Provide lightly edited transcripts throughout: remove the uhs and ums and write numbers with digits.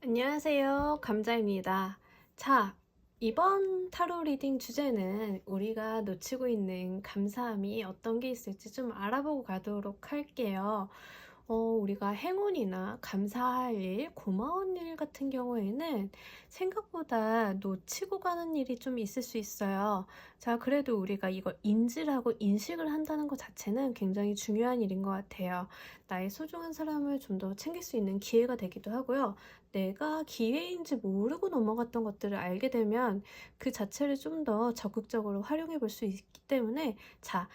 안녕하세요. 감자입니다. 자, 이번 타로 리딩 주제는 우리가 놓치고 있는 감사함이 어떤 게 있을지 좀 알아보고 가도록 할게요. 우리가 행운이나 감사할 일, 고마운 일 같은 경우에는 생각보다 놓치고 가는 일이 좀 있을 수 있어요. 자, 그래도 우리가 이걸 인지하고 인식을 한다는 것 자체는 굉장히 중요한 일인 것 같아요. 나의 소중한 사람을 좀 더 챙길 수 있는 기회가 되기도 하고요. 내가 기회인지 모르고 넘어갔던 것들을 알게 되면 그 자체를 좀 더 적극적으로 활용해 볼 수 있기 때문에 자,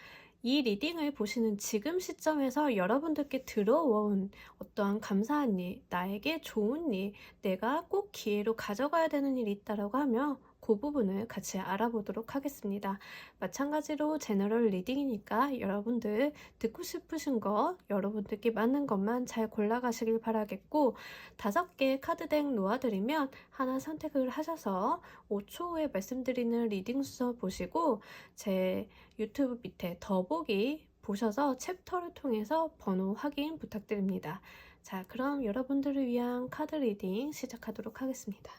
이 리딩을 보시는 지금 시점에서 여러분들께 들어온 어떠한 감사한 일, 나에게 좋은 일, 내가 꼭 기회로 가져가야 되는 일이 있다라고 하면 그 부분을 같이 알아보도록 하겠습니다. 마찬가지로 제너럴 리딩이니까 여러분들 듣고 싶으신 거, 여러분들께 맞는 것만 잘 골라가시길 바라겠고 5개 카드덱 놓아드리면 하나 선택을 하셔서 5초 후에 말씀드리는 리딩 순서 보시고 제 유튜브 밑에 더보기 보셔서 챕터를 통해서 번호 확인 부탁드립니다. 자, 그럼 여러분들을 위한 카드 리딩 시작하도록 하겠습니다.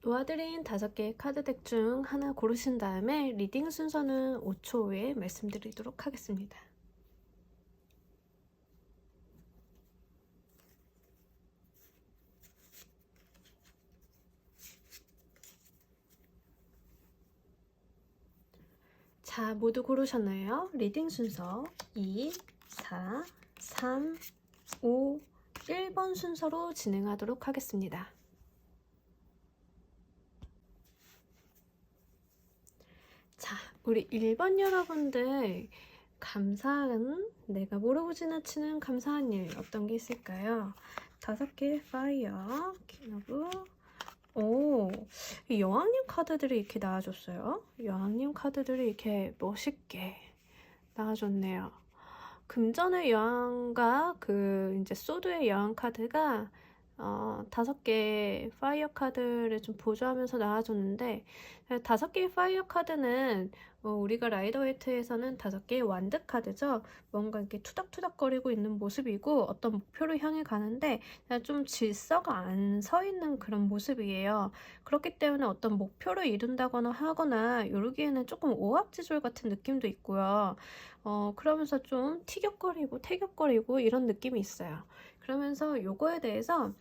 놓아드린 5개의 카드덱 중 하나 고르신 다음에 리딩 순서는 5초 후에 말씀드리도록 하겠습니다. 자, 모두 고르셨나요? 리딩 순서 2, 4, 3, 5, 1번 순서로 진행하도록 하겠습니다. 자, 우리 1번 여러분들 감사한, 내가 모르고 지나치는 감사한 일 어떤 게 있을까요? 5개의 파이어, 킹오브, 오, 이 여왕님 카드들이 이렇게 나와줬어요. 여왕님 카드들이 이렇게 멋있게 나와줬네요. 금전의 여왕과 그 이제 소드의 여왕 카드가 5개의 파이어 카드를 좀 보조하면서 나와줬는데 5개의 파이어 카드는 우리가 라이더 웨이트에서는 5개의 완드 카드죠. 뭔가 이렇게 투닥투닥거리고 있는 모습이고 어떤 목표를 향해 가는데 좀 질서가 안 서 있는 그런 모습이에요. 그렇기 때문에 어떤 목표를 이룬다거나 하거나 이러기에는 조금 오합지졸 같은 느낌도 있고요. 그러면서 좀 티격거리고 태격거리고 이런 느낌이 있어요. 그러면서 요거에 대해서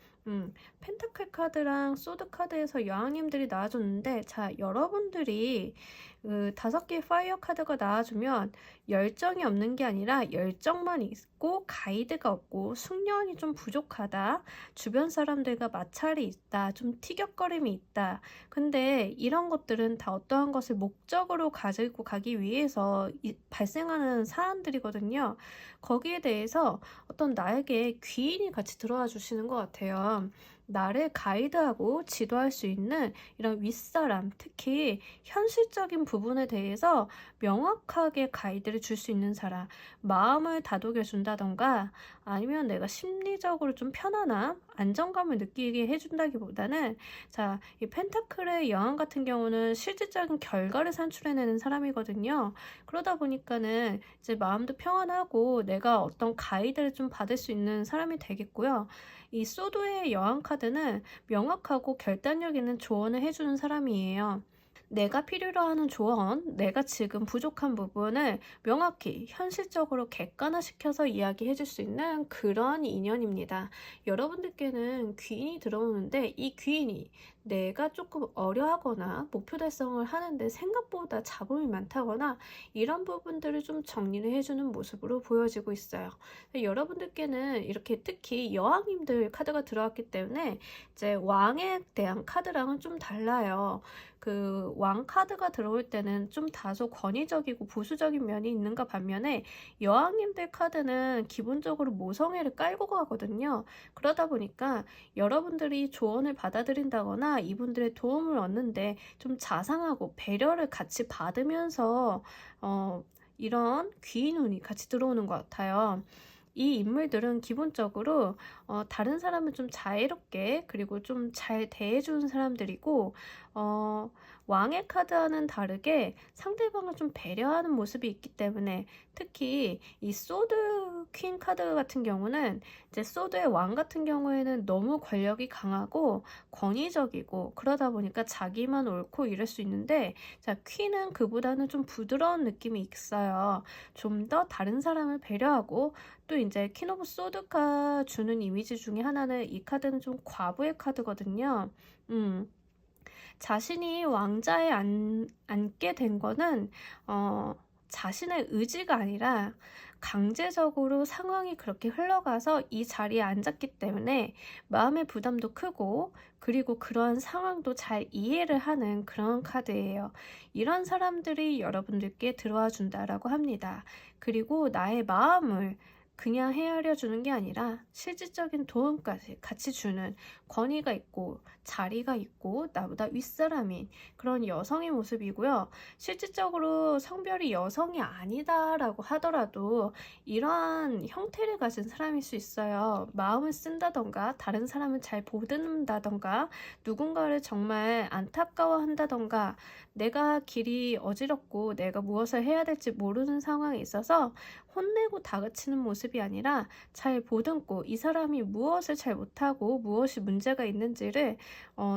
펜타클 카드랑 소드 카드에서 여왕님들이 나와줬는데 자, 여러분들이 그 5개의 파이어 카드가 나와주면 열정이 없는 게 아니라 열정만 있고 가이드가 없고 숙련이 좀 부족하다, 주변 사람들과 마찰이 있다, 좀 티격거림이 있다. 근데 이런 것들은 다 어떠한 것을 목적으로 가지고 가기 위해서 발생하는 사안들이거든요. 거기에 대해서 어떤 나에게 귀인이 같이 들어와 주시는 것 같아요. 나를 가이드하고 지도할 수 있는 이런 윗사람, 특히 현실적인 부분에 대해서 명확하게 가이드를 줄 수 있는 사람, 마음을 다독여 준다던가 아니면 내가 심리적으로 좀 편안함, 안정감을 느끼게 해준다기보다는 자, 이 펜타클의 여왕 같은 경우는 실질적인 결과를 산출해내는 사람이거든요. 그러다 보니까는 이제 마음도 평안하고 내가 어떤 가이드를 좀 받을 수 있는 사람이 되겠고요. 이 소도의 여왕 카드는 명확하고 결단력 있는 조언을 해주는 사람이에요. 내가 필요로 하는 조언, 내가 지금 부족한 부분을 명확히 현실적으로 객관화시켜서 이야기해 줄 수 있는 그런 인연입니다. 여러분들께는 귀인이 들어오는데 이 귀인이 내가 조금 어려하거나 목표 달성을 하는데 생각보다 잡음이 많다거나 이런 부분들을 좀 정리를 해주는 모습으로 보여지고 있어요. 여러분들께는 이렇게 특히 여왕님들 카드가 들어왔기 때문에 이제 왕에 대한 카드랑은 좀 달라요. 그 왕 카드가 들어올 때는 좀 다소 권위적이고 보수적인 면이 있는가 반면에 여왕님들 카드는 기본적으로 모성애를 깔고 가거든요. 그러다 보니까 여러분들이 조언을 받아들인다거나 이분들의 도움을 얻는데 좀 자상하고 배려를 같이 받으면서 이런 귀인 운이 같이 들어오는 것 같아요. 이 인물들은 기본적으로 다른 사람을 좀 자애롭게 그리고 좀 잘 대해주는 사람들이고 왕의 카드와는 다르게 상대방을 좀 배려하는 모습이 있기 때문에 특히 이 소드 퀸 카드 같은 경우는 이제 소드의 왕 같은 경우에는 너무 권력이 강하고 권위적이고 그러다 보니까 자기만 옳고 이럴 수 있는데 자 퀸은 그보다는 좀 부드러운 느낌이 있어요. 좀 더 다른 사람을 배려하고 또 이제 퀸 오브 소드가 주는 이미지 중에 하나는 이 카드는 좀 과부의 카드거든요. 자신이 왕자에 앉게 된 거는 자신의 의지가 아니라 강제적으로 상황이 그렇게 흘러가서 이 자리에 앉았기 때문에 마음의 부담도 크고 그리고 그러한 상황도 잘 이해를 하는 그런 카드예요. 이런 사람들이 여러분들께 들어와 준다라고 합니다. 그리고 나의 마음을 그냥 헤아려 주는 게 아니라 실질적인 도움까지 같이 주는 권위가 있고 자리가 있고 나보다 윗사람인 그런 여성의 모습이고요. 실질적으로 성별이 여성이 아니다라고 하더라도 이러한 형태를 가진 사람일 수 있어요. 마음을 쓴다던가 다른 사람을 잘 보듬는다던가 누군가를 정말 안타까워한다던가 내가 길이 어지럽고 내가 무엇을 해야 될지 모르는 상황에 있어서 혼내고 다그치는 모습이 아니라 잘 보듬고 이 사람이 무엇을 잘 못하고 무엇이 문제가 있는지를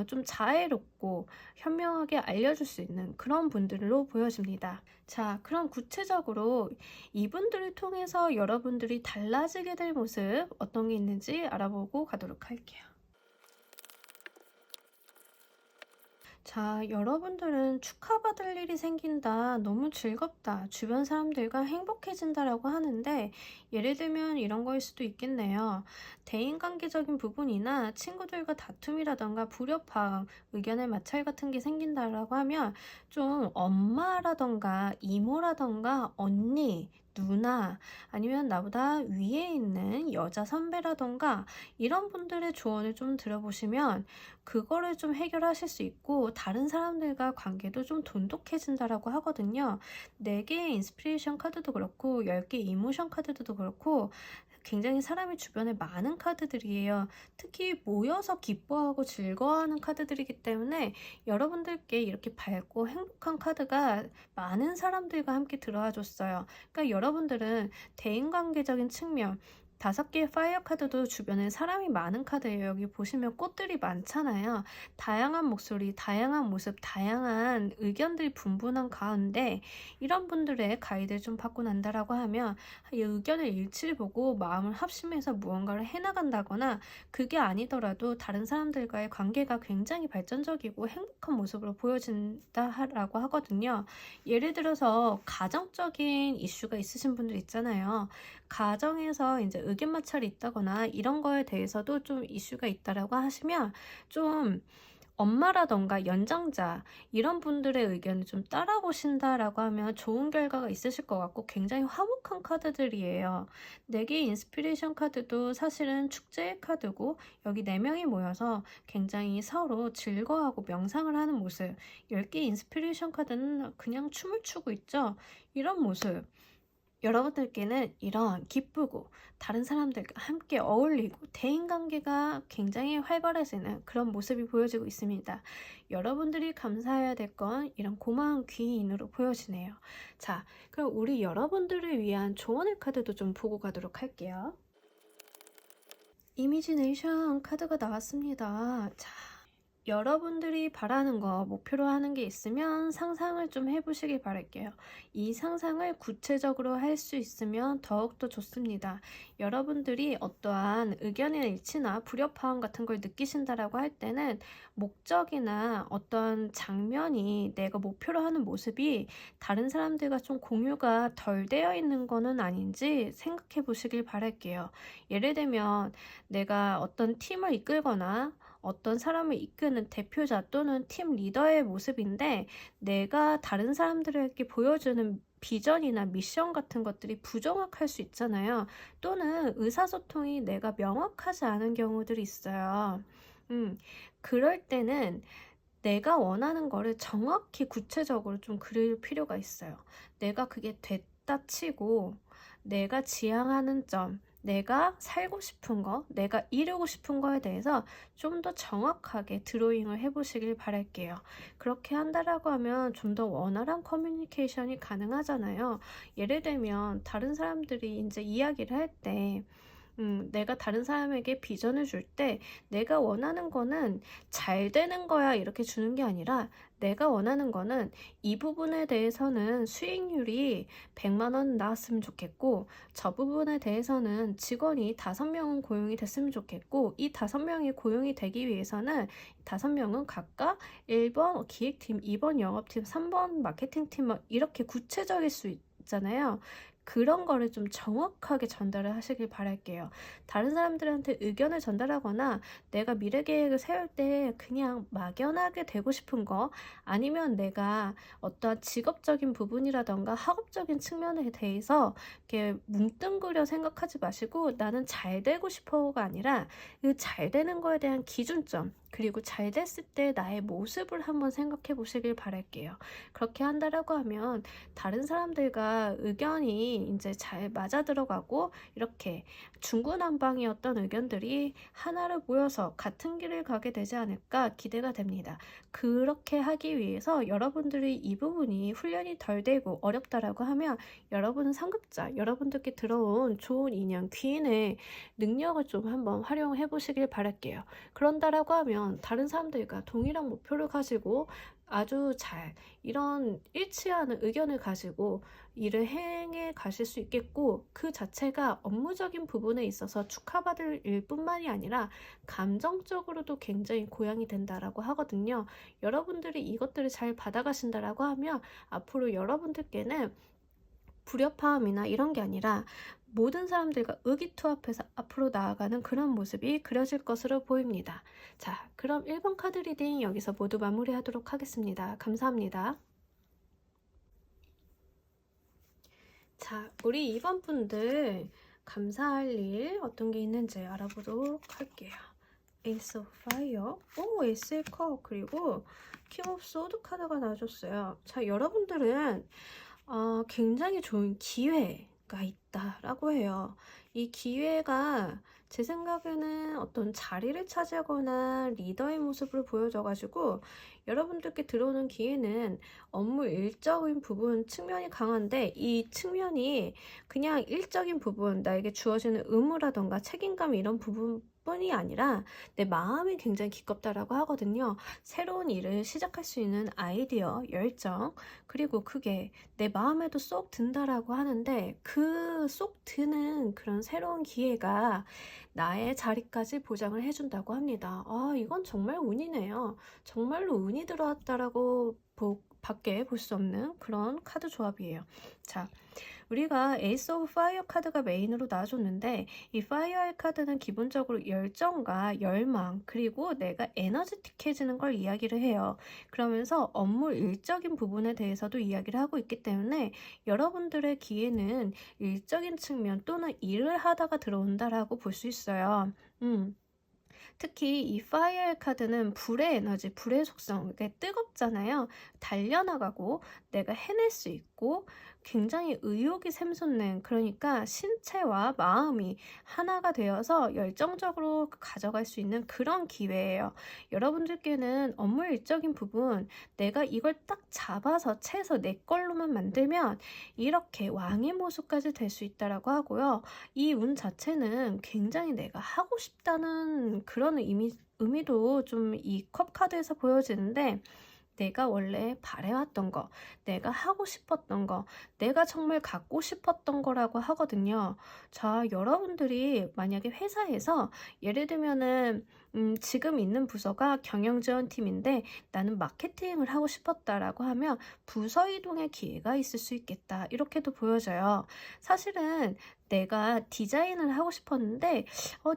좀 자애롭고 현명하게 알려줄 수 있는 그런 분들로 보여집니다. 자, 그럼 구체적으로 이분들을 통해서 여러분들이 달라지게 될 모습 어떤 게 있는지 알아보고 가도록 할게요. 자, 여러분들은 축하받을 일이 생긴다, 너무 즐겁다, 주변 사람들과 행복해진다라고 하는데 예를 들면 이런 거일 수도 있겠네요. 대인관계적인 부분이나 친구들과 다툼이라던가 불협화음, 의견의 마찰 같은 게 생긴다라고 하면 좀 엄마라던가 이모라던가 언니, 누나 아니면 나보다 위에 있는 여자 선배라던가 이런 분들의 조언을 좀 들어보시면 그거를 좀 해결하실 수 있고 다른 사람들과 관계도 좀 돈독해진다라고 하거든요. 4개의 인스피레이션 카드도 그렇고 10개 이모션 카드도 그렇고 굉장히 사람이 주변에 많은 카드들이에요. 특히 모여서 기뻐하고 즐거워하는 카드들이기 때문에 여러분들께 이렇게 밝고 행복한 카드가 많은 사람들과 함께 들어와 줬어요. 그러니까 여러분들은 대인관계적인 측면 5개의 파이어 카드도 주변에 사람이 많은 카드예요. 여기 보시면 꽃들이 많잖아요. 다양한 목소리, 다양한 모습, 다양한 의견들이 분분한 가운데 이런 분들의 가이드를 좀 받고 난다라고 하면 이 의견의 일치를 보고 마음을 합심해서 무언가를 해나간다거나 그게 아니더라도 다른 사람들과의 관계가 굉장히 발전적이고 행복한 모습으로 보여진다라고 하거든요. 예를 들어서 가정적인 이슈가 있으신 분들 있잖아요. 가정에서 이제 의견 마찰이 있다거나 이런 거에 대해서도 좀 이슈가 있다라고 하시면 좀 엄마라던가 연장자 이런 분들의 의견을 좀 따라보신다라고 하면 좋은 결과가 있으실 것 같고 굉장히 화목한 카드들이에요. 4개의 인스피레이션 카드도 사실은 축제의 카드고 여기 4명이 모여서 굉장히 서로 즐거워하고 명상을 하는 모습 10개의 인스피레이션 카드는 그냥 춤을 추고 있죠. 이런 모습 여러분들께는 이런 기쁘고 다른 사람들과 함께 어울리고 대인관계가 굉장히 활발해지는 그런 모습이 보여지고 있습니다. 여러분들이 감사해야 될 건 이런 고마운 귀인으로 보여지네요. 자, 그럼 우리 여러분들을 위한 조언의 카드도 좀 보고 가도록 할게요. 이미지네이션 카드가 나왔습니다. 자, 여러분들이 바라는 거, 목표로 하는 게 있으면 상상을 좀 해보시길 바랄게요. 이 상상을 구체적으로 할 수 있으면 더욱더 좋습니다. 여러분들이 어떠한 의견의 일치나 불협화음 같은 걸 느끼신다라고 할 때는 목적이나 어떤 장면이 내가 목표로 하는 모습이 다른 사람들과 좀 공유가 덜 되어 있는 거는 아닌지 생각해 보시길 바랄게요. 예를 들면 내가 어떤 팀을 이끌거나 어떤 사람을 이끄는 대표자 또는 팀 리더의 모습인데 내가 다른 사람들에게 보여주는 비전이나 미션 같은 것들이 부정확할 수 있잖아요. 또는 의사소통이 내가 명확하지 않은 경우들이 있어요. 그럴 때는 내가 원하는 거를 정확히 구체적으로 좀 그릴 필요가 있어요. 내가 그게 됐다 치고 내가 지향하는 점, 내가 살고 싶은 거, 내가 이루고 싶은 거에 대해서 좀 더 정확하게 드로잉을 해보시길 바랄게요. 그렇게 한다라고 하면 좀 더 원활한 커뮤니케이션이 가능하잖아요. 예를 들면 다른 사람들이 이제 이야기를 할 때 내가 다른 사람에게 비전을 줄 때 내가 원하는 거는 잘 되는 거야 이렇게 주는 게 아니라 내가 원하는 거는 이 부분에 대해서는 수익률이 100만 원 나왔으면 좋겠고 저 부분에 대해서는 직원이 5명은 고용이 됐으면 좋겠고 이 5명이 고용이 되기 위해서는 5명은 각각 1번 기획팀, 2번 영업팀, 3번 마케팅팀 이렇게 구체적일 수 있잖아요. 그런 거를 좀 정확하게 전달을 하시길 바랄게요. 다른 사람들한테 의견을 전달하거나 내가 미래 계획을 세울 때 그냥 막연하게 되고 싶은 거 아니면 내가 어떠한 직업적인 부분이라던가 학업적인 측면에 대해서 이렇게 뭉뚱그려 생각하지 마시고 나는 잘 되고 싶어가 아니라 그 잘 되는 거에 대한 기준점 그리고 잘 됐을 때 나의 모습을 한번 생각해 보시길 바랄게요. 그렇게 한다라고 하면 다른 사람들과 의견이 이제 잘 맞아 들어가고 이렇게 중구난방이었던 의견들이 하나로 모여서 같은 길을 가게 되지 않을까 기대가 됩니다. 그렇게 하기 위해서 여러분들이 이 부분이 훈련이 덜 되고 어렵다라고 하면 여러분은 상급자, 여러분들께 들어온 좋은 인연, 귀인의 능력을 좀 한번 활용해 보시길 바랄게요. 그런다라고 하면 다른 사람들과 동일한 목표를 가지고 아주 잘 이런 일치하는 의견을 가지고 일을 행해 가실 수 있겠고 그 자체가 업무적인 부분에 있어서 축하받을 일뿐만이 아니라 감정적으로도 굉장히 고양이 된다라고 하거든요. 여러분들이 이것들을 잘 받아가신다라고 하면 앞으로 여러분들께는 불협화음이나 이런 게 아니라 모든 사람들과 의기투합해서 앞으로 나아가는 그런 모습이 그려질 것으로 보입니다. 자, 그럼 1번 카드 리딩 여기서 모두 마무리하도록 하겠습니다. 감사합니다. 자, 우리 2번 분들 감사할 일 어떤 게 있는지 알아보도록 할게요. 에이스 오브 파이어, 오, 에이스의 컵, 그리고 킹 오브 소드 카드가 나와줬어요. 자, 여러분들은 굉장히 좋은 기회가 있다라고 해요. 이 기회가 제 생각에는 어떤 자리를 차지하거나 리더의 모습을 보여줘가지고 여러분들께 들어오는 기회는 업무 일적인 부분 측면이 강한데 이 측면이 그냥 일적인 부분 나에게 주어지는 의무라던가 책임감 이런 부분 뿐이 아니라 내 마음이 굉장히 기껍다라고 하거든요. 새로운 일을 시작할 수 있는 아이디어, 열정, 그리고 그게 내 마음에도 쏙 든다라고 하는데 그 쏙 드는 그런 새로운 기회가 나의 자리까지 보장을 해준다고 합니다. 아, 이건 정말 운이네요. 정말로 운이 들어왔다라고 밖에 볼 수 없는 그런 카드 조합이에요. 자, 우리가 에이스 오브 파이어 카드가 메인으로 나와줬는데 이 파이어의 카드는 기본적으로 열정과 열망 그리고 내가 에너지틱해지는 걸 이야기를 해요. 그러면서 업무 일적인 부분에 대해서도 이야기를 하고 있기 때문에 여러분들의 기회는 일적인 측면 또는 일을 하다가 들어온다라고 볼 수 있어요. 특히 이 파이어의 카드는 불의 에너지, 불의 속성, 이게 뜨겁잖아요. 달려나가고 내가 해낼 수 있고 굉장히 의욕이 샘솟는 그러니까 신체와 마음이 하나가 되어서 열정적으로 가져갈 수 있는 그런 기회예요. 여러분들께는 업무 일적인 부분 내가 이걸 딱 잡아서 채서 내 걸로만 만들면 이렇게 왕의 모습까지 될 수 있다라고 하고요. 이 운 자체는 굉장히 내가 하고 싶다는 그런 의미도 좀 이 컵 카드에서 보여지는데 내가 원래 바래왔던 거, 내가 하고 싶었던 거, 내가 정말 갖고 싶었던 거라고 하거든요. 자, 여러분들이 만약에 회사에서 예를 들면은 지금 있는 부서가 경영지원팀인데 나는 마케팅을 하고 싶었다라고 하면 부서 이동의 기회가 있을 수 있겠다. 이렇게도 보여져요. 사실은 내가 디자인을 하고 싶었는데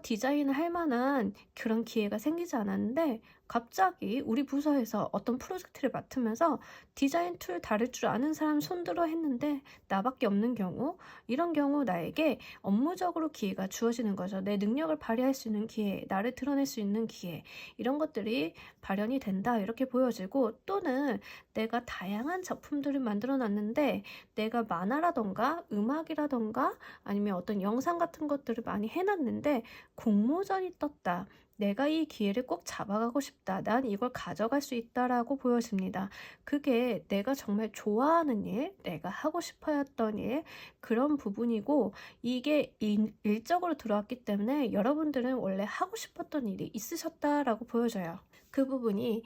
디자인을 할 만한 그런 기회가 생기지 않았는데 갑자기 우리 부서에서 어떤 프로젝트를 맡으면서 디자인 툴 다룰 줄 아는 사람 손들어 했는데 나밖에 없는 경우 이런 경우 나에게 업무적으로 기회가 주어지는 거죠. 내 능력을 발휘할 수 있는 기회, 나를 드러낼 수 있는 기회 이런 것들이 발현이 된다 이렇게 보여지고 또는 내가 다양한 작품들을 만들어 놨는데 내가 만화라던가 음악이라던가 아니면 아니면 어떤 영상 같은 것들을 많이 해놨는데 공모전이 떴다. 내가 이 기회를 꼭 잡아가고 싶다. 난 이걸 가져갈 수 있다라고 보여집니다. 그게 내가 정말 좋아하는 일, 내가 하고 싶어 했던 일, 그런 부분이고 이게 일적으로 들어왔기 때문에 여러분들은 원래 하고 싶었던 일이 있으셨다라고 보여져요. 그 부분이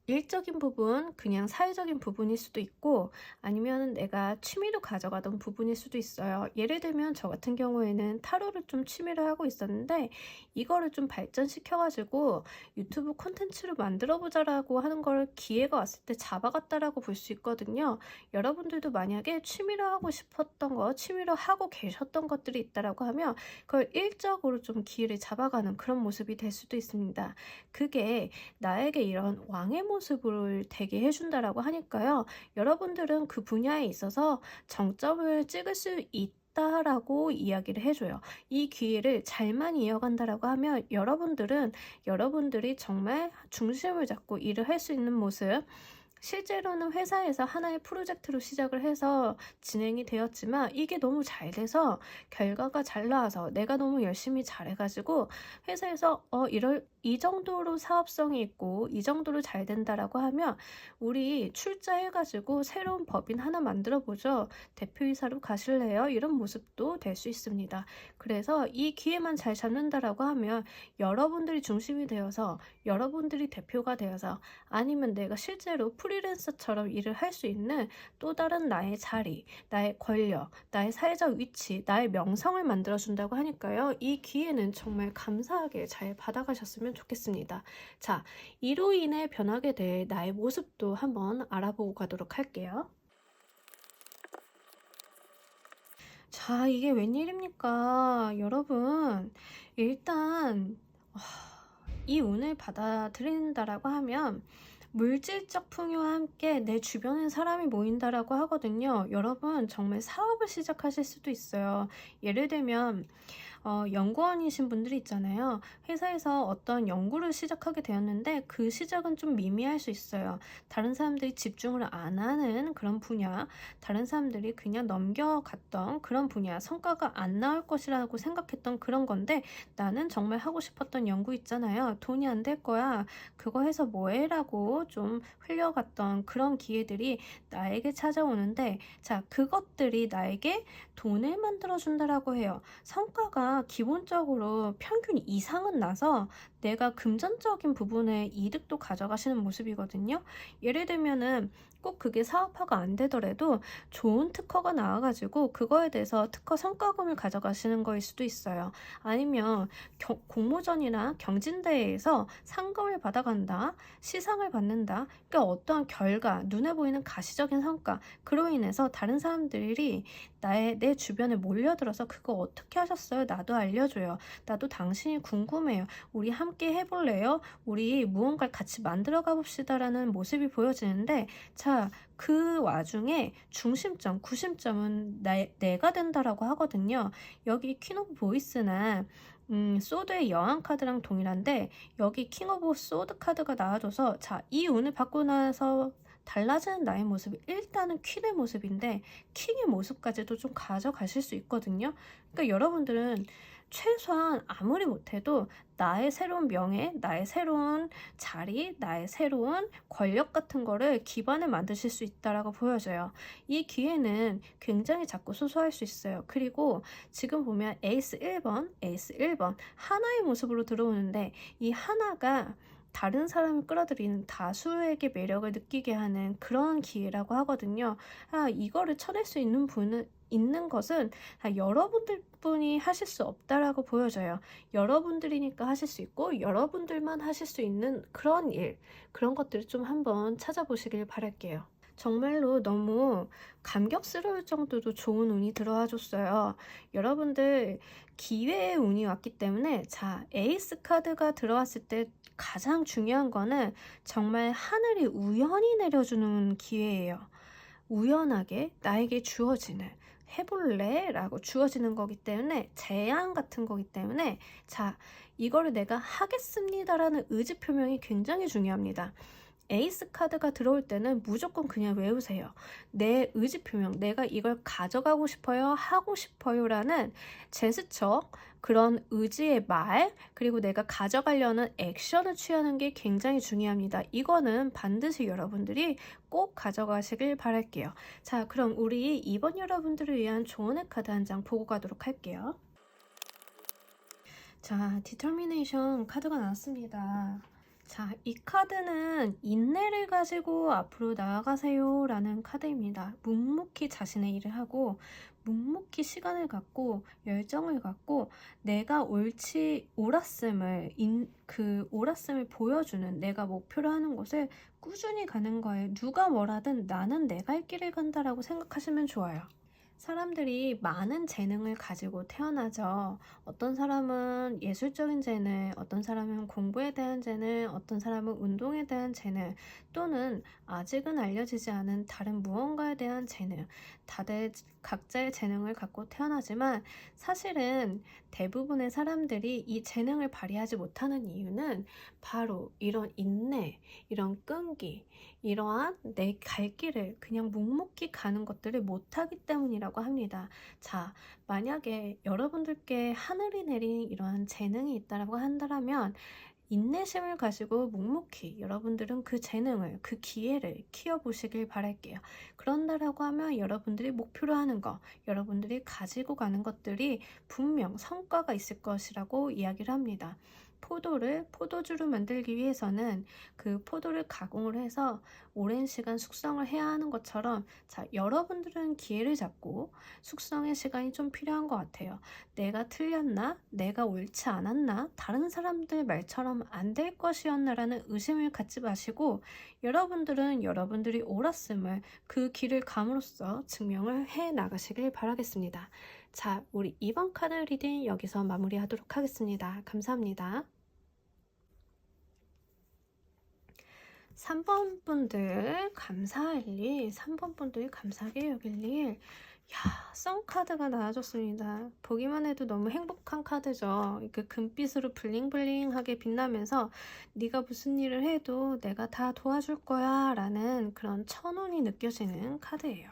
일적인 부분, 그냥 사회적인 부분일 수도 있고 아니면 내가 취미로 가져가던 부분일 수도 있어요. 예를 들면 저 같은 경우에는 타로를 좀 취미로 하고 있었는데 이거를 좀 발전시켜가지고 유튜브 콘텐츠로 만들어보자라고 하는 걸 기회가 왔을 때 잡아갔다라고 볼 수 있거든요. 여러분들도 만약에 취미로 하고 싶었던 거, 취미로 하고 계셨던 것들이 있다라고 하면 그걸 일적으로 좀 기회를 잡아가는 그런 모습이 될 수도 있습니다. 그게 나에게 이런 왕의 모습을 되게 해준다라고 하니까요. 여러분들은 그 분야에 있어서 정점을 찍을 수 있다라고 이야기를 해줘요. 이 기회를 잘만 이어간다라고 하면 여러분들이 정말 중심을 잡고 일을 할 수 있는 모습, 실제로는 회사에서 하나의 프로젝트로 시작을 해서 진행이 되었지만 이게 너무 잘 돼서 결과가 잘 나와서 내가 너무 열심히 잘해가지고 회사에서 이 정도로 사업성이 있고 이 정도로 잘 된다라고 하면 우리 출자해가지고 새로운 법인 하나 만들어 보죠. 대표이사로 가실래요? 이런 모습도 될 수 있습니다. 그래서 이 기회만 잘 잡는다라고 하면 여러분들이 중심이 되어서 여러분들이 대표가 되어서 아니면 내가 실제로 프리랜서처럼 일을 할 수 있는 또 다른 나의 자리, 나의 권력, 나의 사회적 위치, 나의 명성을 만들어준다고 하니까요. 이 기회는 정말 감사하게 잘 받아가셨으면 좋겠습니다. 자, 이로 인해 변하게 될 나의 모습도 한번 알아보고 가도록 할게요. 자, 이게 웬일입니까? 여러분, 일단 이 운을 받아들인다라고 하면 물질적 풍요와 함께 내 주변에 사람이 모인다라고 하거든요. 여러분 정말 사업을 시작하실 수도 있어요. 예를 들면 연구원이신 분들이 있잖아요. 회사에서 어떤 연구를 시작하게 되었는데 그 시작은 좀 미미할 수 있어요. 다른 사람들이 집중을 안 하는 그런 분야, 다른 사람들이 그냥 넘겨갔던 그런 분야, 성과가 안 나올 것이라고 생각했던 그런 건데 나는 정말 하고 싶었던 연구 있잖아요. 돈이 안 될 거야. 그거 해서 뭐해? 라고 좀 흘려갔던 그런 기회들이 나에게 찾아오는데 자, 그것들이 나에게 돈을 만들어준다라고 해요. 성과가 기본적으로 평균 이상은 나서 내가 금전적인 부분에 이득도 가져가시는 모습이거든요. 예를 들면은 꼭 그게 사업화가 안 되더라도 좋은 특허가 나와가지고 그거에 대해서 특허 성과금을 가져가시는 거일 수도 있어요. 아니면 공모전이나 경진대회에서 상금을 받아간다, 시상을 받는다. 그러니까 어떠한 결과, 눈에 보이는 가시적인 성과, 그로 인해서 다른 사람들이 내 주변에 몰려들어서 그거 어떻게 하셨어요? 나도 알려줘요. 나도 당신이 궁금해요. 우리 함께 해볼래요? 우리 무언가를 같이 만들어 가봅시다 라는 모습이 보여지는데 자, 그 와중에 중심점, 구심점은 내가 된다라고 하거든요. 여기 퀸 오브 보이스나 소드의 여왕 카드랑 동일한데 여기 킹 오브 소드 카드가 나와줘서 자, 이 운을 받고 나서 달라지는 나의 모습이 일단은 퀸의 모습인데 킹의 모습까지도 좀 가져가실 수 있거든요. 그러니까 여러분들은 최소한 아무리 못해도 나의 새로운 명예, 나의 새로운 자리, 나의 새로운 권력 같은 거를 기반을 만드실 수 있다라고 보여져요. 이 기회는 굉장히 작고 소소할 수 있어요. 그리고 지금 보면 에이스 1번 하나의 모습으로 들어오는데 이 하나가 다른 사람을 끌어들이는 다수에게 매력을 느끼게 하는 그런 기회라고 하거든요. 이거를 쳐낼 수 있는 것은 여러분들뿐이 하실 수 없다라고 보여져요. 여러분들이니까 하실 수 있고 여러분들만 하실 수 있는 그런 일, 그런 것들을 좀 한번 찾아보시길 바랄게요. 정말로 너무 감격스러울 정도로 좋은 운이 들어와 줬어요. 여러분들 기회의 운이 왔기 때문에 자, 에이스 카드가 들어왔을 때 가장 중요한 거는 정말 하늘이 우연히 내려주는 기회예요. 우연하게 나에게 주어지는 해볼래? 라고 주어지는 거기 때문에 제안 같은 거기 때문에 자, 이거를 내가 하겠습니다라는 의지 표명이 굉장히 중요합니다. 에이스 카드가 들어올 때는 무조건 그냥 외우세요. 내 의지 표명, 내가 이걸 가져가고 싶어요, 하고 싶어요 라는 제스처, 그런 의지의 말, 그리고 내가 가져가려는 액션을 취하는 게 굉장히 중요합니다. 이거는 반드시 여러분들이 꼭 가져가시길 바랄게요. 자, 그럼 우리 2번 여러분들을 위한 조언의 카드 한 장 보고 가도록 할게요. 자, 디터미네이션 카드가 나왔습니다. 자, 이 카드는 인내를 가지고 앞으로 나아가세요 라는 카드입니다. 묵묵히 자신의 일을 하고 묵묵히 시간을 갖고 열정을 갖고 내가 옳았음을 그 옳았음을 보여주는, 내가 목표로 하는 곳을 꾸준히 가는 거예요. 누가 뭐라든 나는 내 갈 길을 간다라고 생각하시면 좋아요. 사람들이 많은 재능을 가지고 태어나죠. 어떤 사람은 예술적인 재능, 어떤 사람은 공부에 대한 재능, 어떤 사람은 운동에 대한 재능, 또는 아직은 알려지지 않은 다른 무언가에 대한 재능. 다들 각자의 재능을 갖고 태어나지만 사실은 대부분의 사람들이 이 재능을 발휘하지 못하는 이유는 바로 이런 인내, 이런 끈기, 이러한 내 갈 길을 그냥 묵묵히 가는 것들을 못하기 때문이라고 합니다. 자, 만약에 여러분들께 하늘이 내린 이러한 재능이 있다라고 한다면 인내심을 가지고 묵묵히 여러분들은 그 재능을, 그 기회를 키워보시길 바랄게요. 그런다라고 하면 여러분들이 목표로 하는 거, 여러분들이 가지고 가는 것들이 분명 성과가 있을 것이라고 이야기를 합니다. 포도주를 만들기 위해서는 그 포도를 가공을 해서 오랜 시간 숙성을 해야 하는 것처럼, 자, 여러분들은 기회를 잡고 숙성의 시간이 좀 필요한 것 같아요. 내가 틀렸나? 내가 옳지 않았나? 다른 사람들 말처럼 안 될 것이었나라는 의심을 갖지 마시고 여러분들은 여러분들이 옳았음을 그 길을 감으로써 증명을 해 나가시길 바라겠습니다. 자, 우리 2번 카드 리딩 여기서 마무리하도록 하겠습니다. 감사합니다. 3번 분들 감사할 일, 3번 분들 감사하게 여길 일. 야, 썬 카드가 나와줬습니다. 보기만 해도 너무 행복한 카드죠. 그 금빛으로 블링블링하게 빛나면서 네가 무슨 일을 해도 내가 다 도와줄 거야 라는 그런 천운이 느껴지는 카드예요.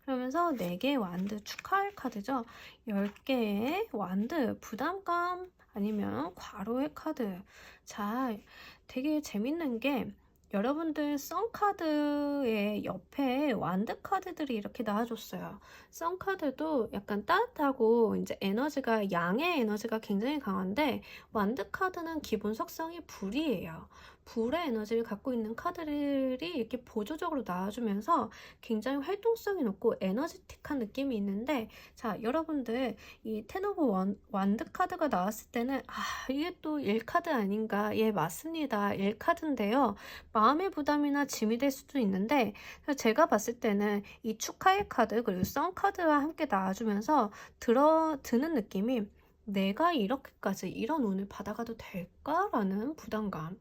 그러면서 4개의 완드 축하할 카드죠. 10개의 완드 부담감 아니면 과로의 카드. 자, 되게 재밌는 게 여러분들 썬카드의 옆에 완드 카드들이 이렇게 나와줬어요. 썬카드도 약간 따뜻하고 이제 에너지가, 양의 에너지가 굉장히 강한데 완드 카드는 기본 석성이 불이에요. 불의 에너지를 갖고 있는 카드들이 이렇게 보조적으로 나와주면서 굉장히 활동성이 높고 에너지틱한 느낌이 있는데, 자, 여러분들 이 텐 오브 완드 카드가 나왔을 때는 이게 또 1카드 아닌가? 예, 맞습니다. 1카드인데요. 마음의 부담이나 짐이 될 수도 있는데 제가 봤을 때는 이 축하의 카드 그리고 썬 카드와 함께 나와주면서 드는 느낌이, 내가 이렇게까지 이런 운을 받아가도 될까라는 부담감,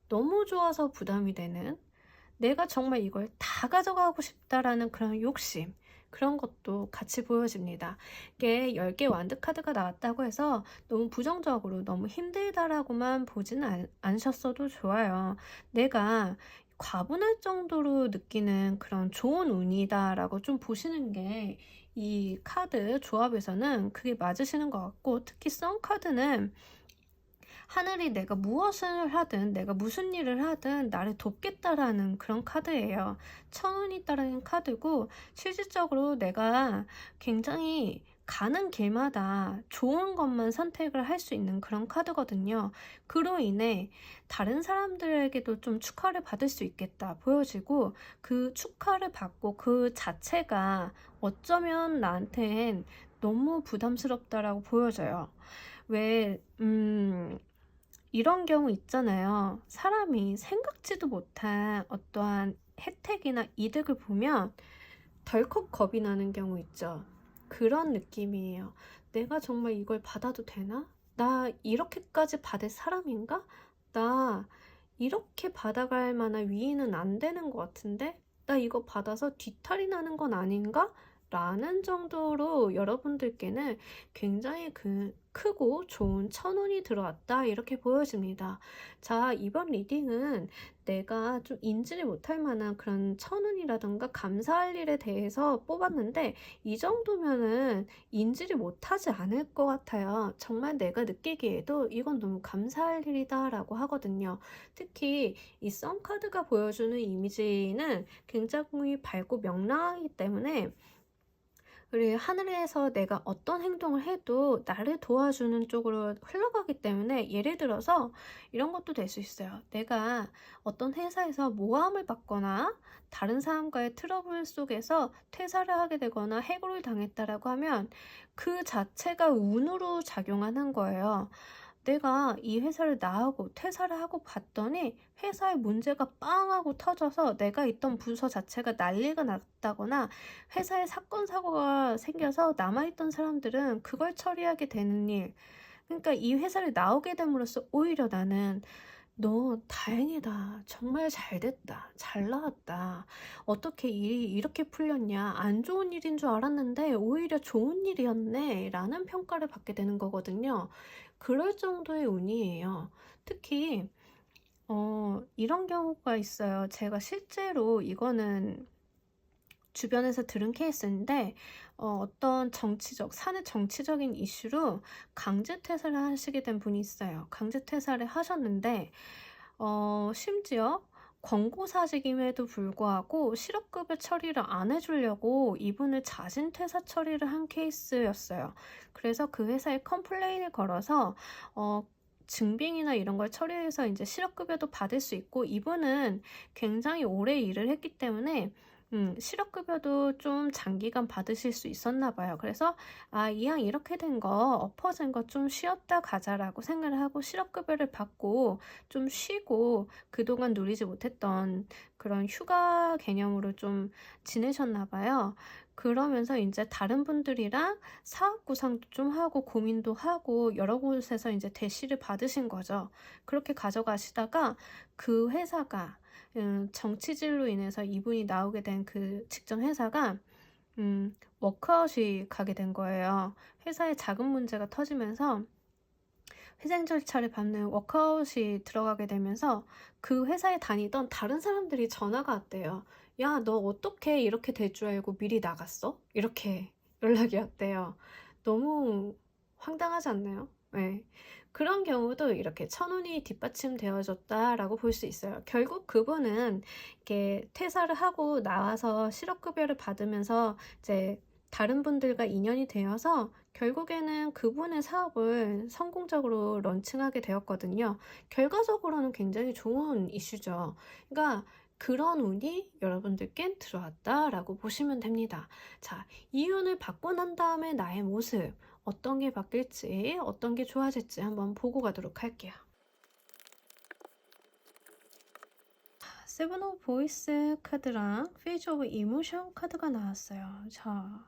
너무 좋아서 부담이 되는, 내가 정말 이걸 다 가져가고 싶다라는 그런 욕심, 그런 것도 같이 보여집니다. 이게 10개 완드 카드가 나왔다고 해서 너무 부정적으로 너무 힘들다라고만 보지는 않으셨어도 좋아요. 내가 과분할 정도로 느끼는 그런 좋은 운이다 라고 좀 보시는 게 이 카드 조합에서는 그게 맞으시는 것 같고, 특히 썬 카드는 하늘이 내가 무엇을 하든, 내가 무슨 일을 하든 나를 돕겠다라는 그런 카드예요. 천운이 따르는 카드고, 실질적으로 내가 굉장히 가는 길마다 좋은 것만 선택을 할 수 있는 그런 카드거든요. 그로 인해 다른 사람들에게도 좀 축하를 받을 수 있겠다 보여지고, 그 축하를 받고 그 자체가 어쩌면 나한텐 너무 부담스럽다라고 보여져요. 왜 이런 경우 있잖아요. 사람이 생각지도 못한 어떠한 혜택이나 이득을 보면 덜컥 겁이 나는 경우 있죠. 그런 느낌이에요. 내가 정말 이걸 받아도 되나? 나 이렇게까지 받을 사람인가? 나 이렇게 받아갈 만한 위인은 안 되는 것 같은데? 나 이거 받아서 뒤탈이 나는 건 아닌가? 라는 정도로 여러분들께는 굉장히 크고 좋은 천운이 들어왔다 이렇게 보여집니다. 자, 이번 리딩은 내가 좀 인지를 못할 만한 그런 천운이라던가 감사할 일에 대해서 뽑았는데 이 정도면은 인지를 못하지 않을 것 같아요. 정말 내가 느끼기에도 이건 너무 감사할 일이다 라고 하거든요. 특히 이 썬 카드가 보여주는 이미지는 굉장히 밝고 명랑하기 때문에 우리 하늘에서 내가 어떤 행동을 해도 나를 도와주는 쪽으로 흘러가기 때문에 예를 들어서 이런 것도 될 수 있어요. 내가 어떤 회사에서 모함을 받거나 다른 사람과의 트러블 속에서 퇴사를 하게 되거나 해고를 당했다라고 하면 그 자체가 운으로 작용하는 거예요. 내가 이 회사를 나가고 퇴사를 하고 봤더니 회사에 문제가 빵 하고 터져서 내가 있던 부서 자체가 난리가 났다거나 회사에 사건 사고가 생겨서 남아있던 사람들은 그걸 처리하게 되는 일. 그러니까 이 회사를 나오게 됨으로써 오히려 나는 너 다행이다. 정말 잘 됐다. 잘 나왔다. 어떻게 일이 이렇게 풀렸냐. 안 좋은 일인 줄 알았는데 오히려 좋은 일이었네. 라는 평가를 받게 되는 거거든요. 그럴 정도의 운이에요. 특히 이런 경우가 있어요. 제가 실제로 이거는 주변에서 들은 케이스인데 어떤 사내 정치적인 이슈로 강제 퇴사를 하시게 된 분이 있어요. 강제 퇴사를 하셨는데 심지어 권고사직임에도 불구하고 실업급여 처리를 안 해주려고 이분을 자진 퇴사 처리를 한 케이스였어요. 그래서 그 회사에 컴플레인을 걸어서 증빙이나 이런 걸 처리해서 이제 실업급여도 받을 수 있고 이분은 굉장히 오래 일을 했기 때문에 실업급여도 좀 장기간 받으실 수 있었나 봐요. 그래서 이왕 이렇게 된 거 엎어진 거 좀 쉬었다 가자라고 생각을 하고 실업급여를 받고 좀 쉬고 그동안 누리지 못했던 그런 휴가 개념으로 좀 지내셨나 봐요. 그러면서 이제 다른 분들이랑 사업 구상도 좀 하고 고민도 하고 여러 곳에서 이제 대시를 받으신 거죠. 그렇게 가져가시다가 그 회사가 정치질로 인해서 이분이 나오게 된 그 직전 회사가 워크아웃이 가게 된 거예요. 회사에 자금 문제가 터지면서 회생 절차를 밟는 워크아웃이 들어가게 되면서 그 회사에 다니던 다른 사람들이 전화가 왔대요. 야, 너 어떻게 이렇게 될 줄 알고 미리 나갔어? 이렇게 연락이 왔대요. 너무 황당하지 않나요? 네. 그런 경우도 이렇게 천운이 뒷받침되어졌다라고 볼 수 있어요. 결국 그분은 이렇게 퇴사를 하고 나와서 실업급여를 받으면서 이제 다른 분들과 인연이 되어서 결국에는 그분의 사업을 성공적으로 런칭하게 되었거든요. 결과적으로는 굉장히 좋은 이슈죠. 그러니까 그런 운이 여러분들께 들어왔다라고 보시면 됩니다. 자, 이 운을 받고 난 다음에 나의 모습 어떤 게 바뀔지 어떤 게 좋아질지 한번 보고 가도록 할게요. 세븐 오브 보이스 카드랑 페이지 오브 이모션 카드가 나왔어요. 자,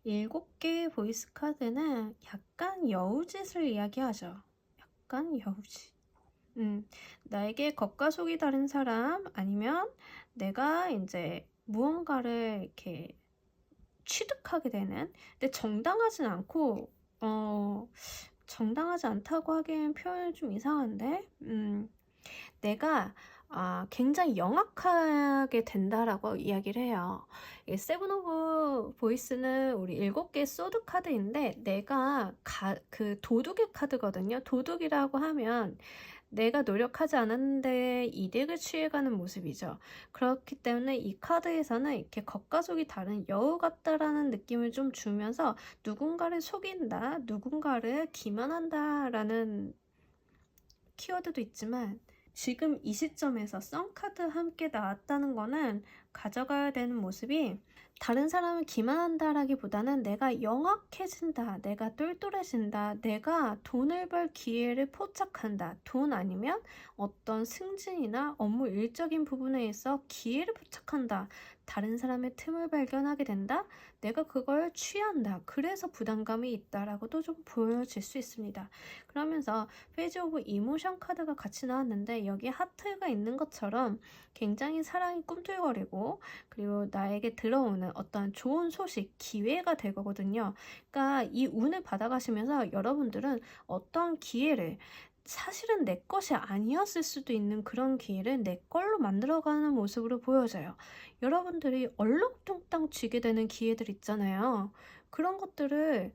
7개의 보이스 카드는 약간 여우짓을 이야기하죠. 약간 여우짓. 나에게 겉과 속이 다른 사람 아니면 내가 이제 무언가를 이렇게 취득하게 되는, 근데 정당하진 않고 정당하지 않다고 하기엔 표현이 좀 이상한데 내가 굉장히 영악하게 된다라고 이야기를 해요. 이 세븐 오브 보이스는 우리 7개 소드 카드인데 내가 그 도둑의 카드거든요. 도둑이라고 하면 내가 노력하지 않았는데 이득을 취해가는 모습이죠. 그렇기 때문에 이 카드에서는 이렇게 겉과 속이 다른 여우 같다라는 느낌을 좀 주면서 누군가를 속인다, 누군가를 기만한다라는 키워드도 있지만 지금 이 시점에서 썬카드 함께 나왔다는 거는 가져가야 되는 모습이 다른 사람을 기만한다라기보다는 내가 영악해진다, 내가 똘똘해진다, 내가 돈을 벌 기회를 포착한다. 돈 아니면 어떤 승진이나 업무 일적인 부분에 있어 기회를 포착한다. 다른 사람의 틈을 발견하게 된다. 내가 그걸 취한다. 그래서 부담감이 있다라고도 좀 보여질 수 있습니다. 그러면서 페이지 오브 이모션 카드가 같이 나왔는데 여기 하트가 있는 것처럼 굉장히 사랑이 꿈틀거리고 되고, 그리고 나에게 들어오는 어떠한 좋은 소식, 기회가 될 거거든요. 그러니까 이 운을 받아가시면서 여러분들은 어떤 기회를, 사실은 내 것이 아니었을 수도 있는 그런 기회를 내 걸로 만들어가는 모습으로 보여져요. 여러분들이 얼렁뚱땅 쥐게 되는 기회들 있잖아요. 그런 것들을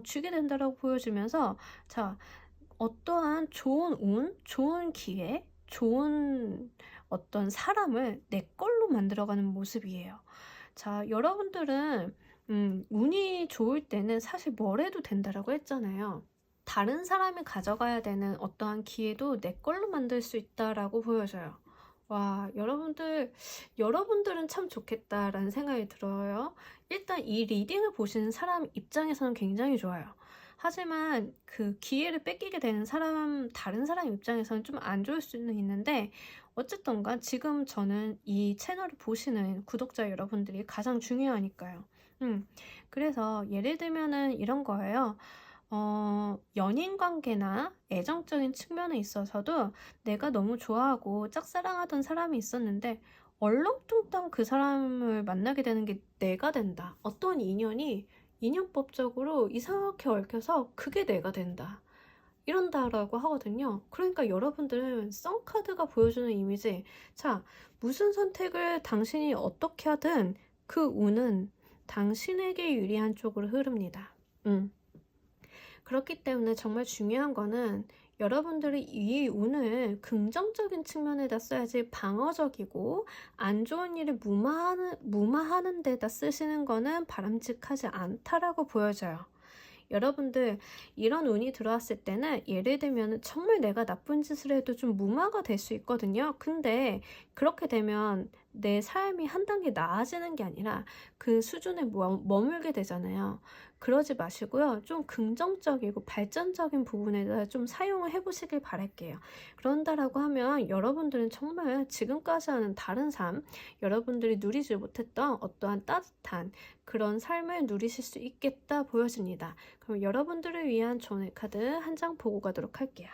쥐게 된다라고 보여주면서, 자, 어떠한 좋은 운, 좋은 기회, 좋은 어떤 사람을 내 걸로 만들어가는 모습이에요. 자, 여러분들은 운이 좋을 때는 사실 뭘 해도 된다라고 했잖아요. 다른 사람이 가져가야 되는 어떠한 기회도 내 걸로 만들 수 있다라고 보여져요. 와, 여러분들은 참 좋겠다라는 생각이 들어요. 일단 이 리딩을 보시는 사람 입장에서는 굉장히 좋아요. 하지만 그 기회를 뺏기게 되는 다른 사람 입장에서는 좀 안 좋을 수는 있는데, 어쨌든간 지금 저는 이 채널을 보시는 구독자 여러분들이 가장 중요하니까요. 그래서 예를 들면은 이런 거예요. 연인 관계나 애정적인 측면에 있어서도 내가 너무 좋아하고 짝사랑하던 사람이 있었는데 얼렁뚱땅 그 사람을 만나게 되는 게 내가 된다. 어떤 인연이 인연법적으로 이상하게 얽혀서 그게 내가 된다. 이런다라고 하거든요. 그러니까 여러분들은 썬카드가 보여주는 이미지, 자, 무슨 선택을 당신이 어떻게 하든 그 운은 당신에게 유리한 쪽으로 흐릅니다. 그렇기 때문에 정말 중요한 거는 여러분들이 이 운을 긍정적인 측면에다 써야지, 방어적이고 안 좋은 일을 무마하는 데다 쓰시는 거는 바람직하지 않다라고 보여져요. 여러분들 이런 운이 들어왔을 때는 예를 들면 정말 내가 나쁜 짓을 해도 좀 무마가 될 수 있거든요. 근데 그렇게 되면 내 삶이 한 단계 나아지는 게 아니라 그 수준에 머물게 되잖아요. 그러지 마시고요. 좀 긍정적이고 발전적인 부분에다 좀 사용을 해보시길 바랄게요. 그런다라고 하면 여러분들은 정말 지금까지 하는 다른 삶, 여러분들이 누리지 못했던 어떠한 따뜻한 그런 삶을 누리실 수 있겠다 보여집니다. 그럼 여러분들을 위한 조언의 카드 한 장 보고 가도록 할게요.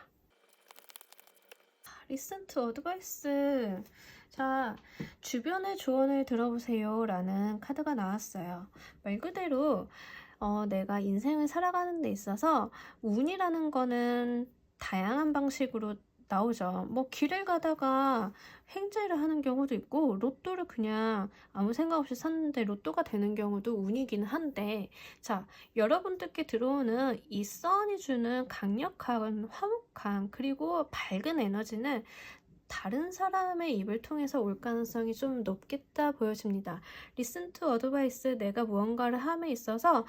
Listen to advice. 자, 주변의 조언을 들어보세요 라는 카드가 나왔어요. 말 그대로 내가 인생을 살아가는 데 있어서 운이라는 거는 다양한 방식으로 나오죠. 뭐 길을 가다가 횡재를 하는 경우도 있고, 로또를 그냥 아무 생각 없이 샀는데 로또가 되는 경우도 운이긴 한데, 자, 여러분들께 들어오는 이 선이 주는 강력한 화목함 그리고 밝은 에너지는 다른 사람의 입을 통해서 올 가능성이 좀 높겠다 보여집니다. Listen to advice, 내가 무언가를 함에 있어서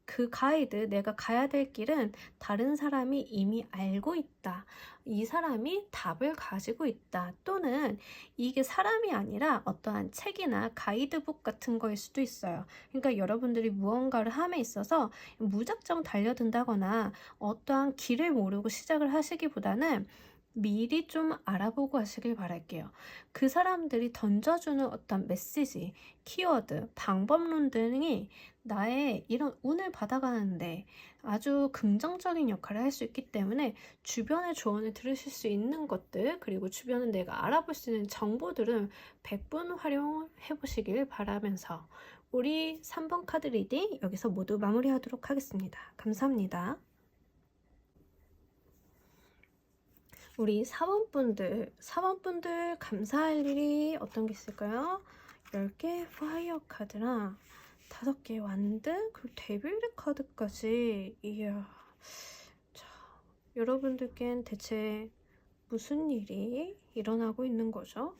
그 가이드, 내가 가야 될 길은 다른 사람이 이미 알고 있다. 이 사람이 답을 가지고 있다. 또는 이게 사람이 아니라 어떠한 책이나 가이드북 같은 거일 수도 있어요. 그러니까 여러분들이 무언가를 함에 있어서 무작정 달려든다거나 어떠한 길을 모르고 시작을 하시기보다는 미리 좀 알아보고 하시길 바랄게요. 그 사람들이 던져주는 어떤 메시지, 키워드, 방법론 등이 나의 이런 운을 받아가는데 아주 긍정적인 역할을 할 수 있기 때문에 주변의 조언을 들으실 수 있는 것들, 그리고 주변에 내가 알아볼 수 있는 정보들은 100분 활용해 보시길 바라면서 우리 3번 카드 리딩 여기서 모두 마무리하도록 하겠습니다. 감사합니다. 우리 4번분들 감사할 일이 어떤 게 있을까요? 10개 파이어 카드랑 5개 완드, 그리고 데빌드 카드까지. 이야, 자, 여러분들께는 대체 무슨 일이 일어나고 있는 거죠?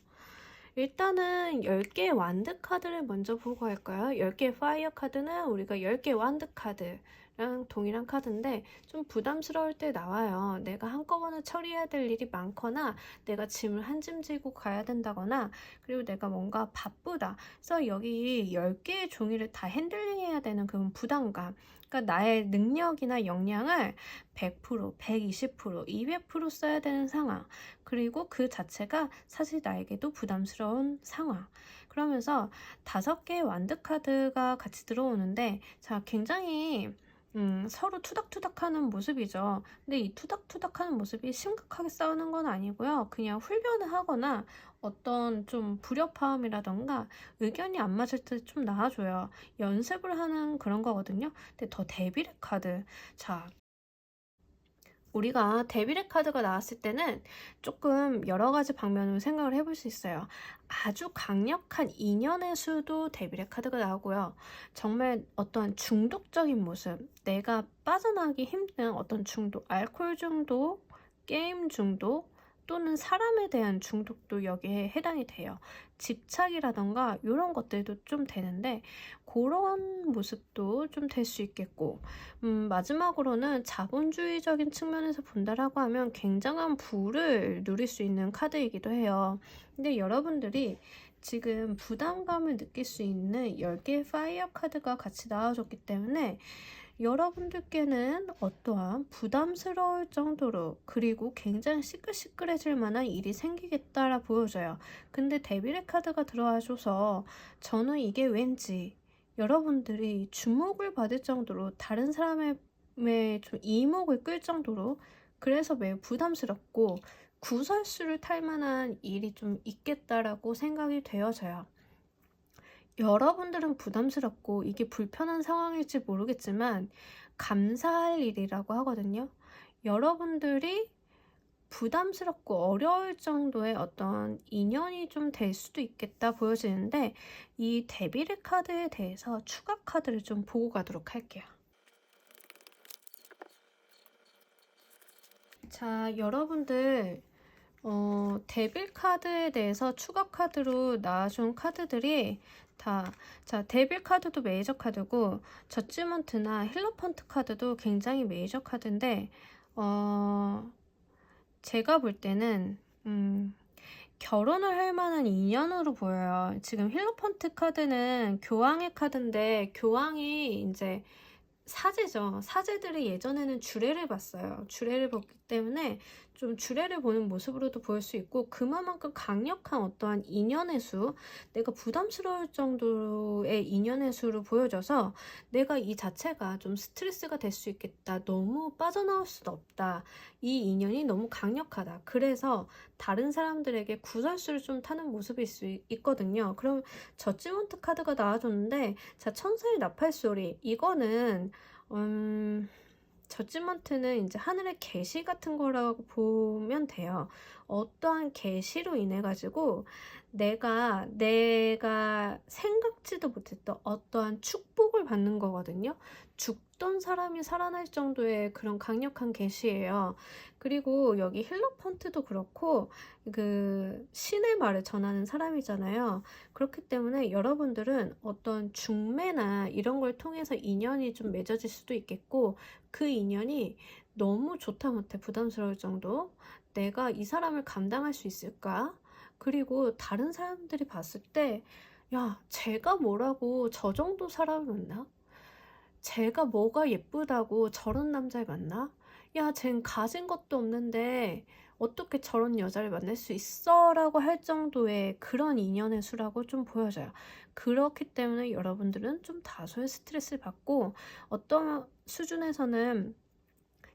일단은 10개의 완드 카드를 먼저 보고 할까요? 10개의 파이어 카드는 우리가 10개의 완드 카드랑 동일한 카드인데 좀 부담스러울 때 나와요. 내가 한꺼번에 처리해야 될 일이 많거나 내가 짐을 한 짐 지고 가야 된다거나, 그리고 내가 뭔가 바쁘다. 그래서 여기 10개의 종이를 다 핸들링해야 되는 그런 부담감, 그러니까 나의 능력이나 역량을 100%, 120%, 200% 써야 되는 상황, 그리고 그 자체가 사실 나에게도 부담스러운 상황. 그러면서 5개의 완드 카드가 같이 들어오는데, 자, 굉장히 서로 투닥투닥하는 모습이죠. 근데 이 투닥투닥하는 모습이 심각하게 싸우는 건 아니고요. 그냥 훈련을 하거나 어떤 좀 불협화음이라던가 의견이 안 맞을 때 좀 나와줘요. 연습을 하는 그런 거거든요. 근데 더 데빌의 카드. 자, 우리가 데빌의 카드가 나왔을 때는 조금 여러 가지 방면으로 생각을 해볼 수 있어요. 아주 강력한 인연의 수도 데빌의 카드가 나오고요. 정말 어떤 중독적인 모습, 내가 빠져나가기 힘든 어떤 중독, 알코올 중독, 게임 중독, 또는 사람에 대한 중독도 여기에 해당이 돼요. 집착이라던가 이런 것들도 좀 되는데 그런 모습도 좀 될 수 있겠고, 마지막으로는 자본주의적인 측면에서 본다라고 하면 굉장한 부를 누릴 수 있는 카드이기도 해요. 근데 여러분들이 지금 부담감을 느낄 수 있는 10개의 파이어 카드가 같이 나와줬기 때문에 여러분들께는 어떠한 부담스러울 정도로, 그리고 굉장히 시끌시끌해질 만한 일이 생기겠다라 보여져요. 근데 데빌의 카드가 들어와줘서 저는 이게 왠지 여러분들이 주목을 받을 정도로, 다른 사람의 좀 이목을 끌 정도로, 그래서 매우 부담스럽고 구설수를 탈 만한 일이 좀 있겠다라고 생각이 되어져요. 여러분들은 부담스럽고 이게 불편한 상황일지 모르겠지만 감사할 일이라고 하거든요. 여러분들이 부담스럽고 어려울 정도의 어떤 인연이 좀 될 수도 있겠다 보여지는데, 이 데빌의 카드에 대해서 추가 카드를 좀 보고 가도록 할게요. 자, 여러분들 데빌 카드에 대해서 추가 카드로 나와준 카드들이 자, 데빌 카드도 메이저 카드고, 저지먼트나 힐러펀트 카드도 굉장히 메이저 카드인데, 제가 볼 때는, 결혼을 할 만한 인연으로 보여요. 지금 힐러펀트 카드는 교황의 카드인데, 교황이 이제 사제죠. 사제들이 예전에는 주례를 봤어요. 주례를 봤기 때문에 좀 주례를 보는 모습으로도 보일 수 있고, 그만큼 강력한 어떠한 인연의 수, 내가 부담스러울 정도의 인연의 수로 보여져서 내가 이 자체가 좀 스트레스가 될 수 있겠다. 너무 빠져나올 수도 없다. 이 인연이 너무 강력하다. 그래서 다른 사람들에게 구설수를 좀 타는 모습일 수 있거든요. 그럼 저지먼트 카드가 나와줬는데, 자, 천사의 나팔소리. 이거는 저지먼트는 이제 하늘의 계시 같은 거라고 보면 돼요. 어떠한 계시로 인해 가지고 내가 생각지도 못했던 어떠한 축복을 받는 거거든요. 죽던 사람이 살아날 정도의 그런 강력한 계시예요. 그리고 여기 힐러펀트도 그렇고 그 신의 말을 전하는 사람이잖아요. 그렇기 때문에 여러분들은 어떤 중매나 이런 걸 통해서 인연이 좀 맺어질 수도 있겠고, 그 인연이 너무 좋다 못해 부담스러울 정도, 내가 이 사람을 감당할 수 있을까? 그리고 다른 사람들이 봤을 때, 야, 쟤가 뭐라고 저 정도 사람을 만나? 쟤가 뭐가 예쁘다고 저런 남자를 만나? 야, 쟨 가진 것도 없는데 어떻게 저런 여자를 만날 수 있어? 라고 할 정도의 그런 인연의 수라고 좀 보여져요. 그렇기 때문에 여러분들은 좀 다소의 스트레스를 받고, 어떤 수준에서는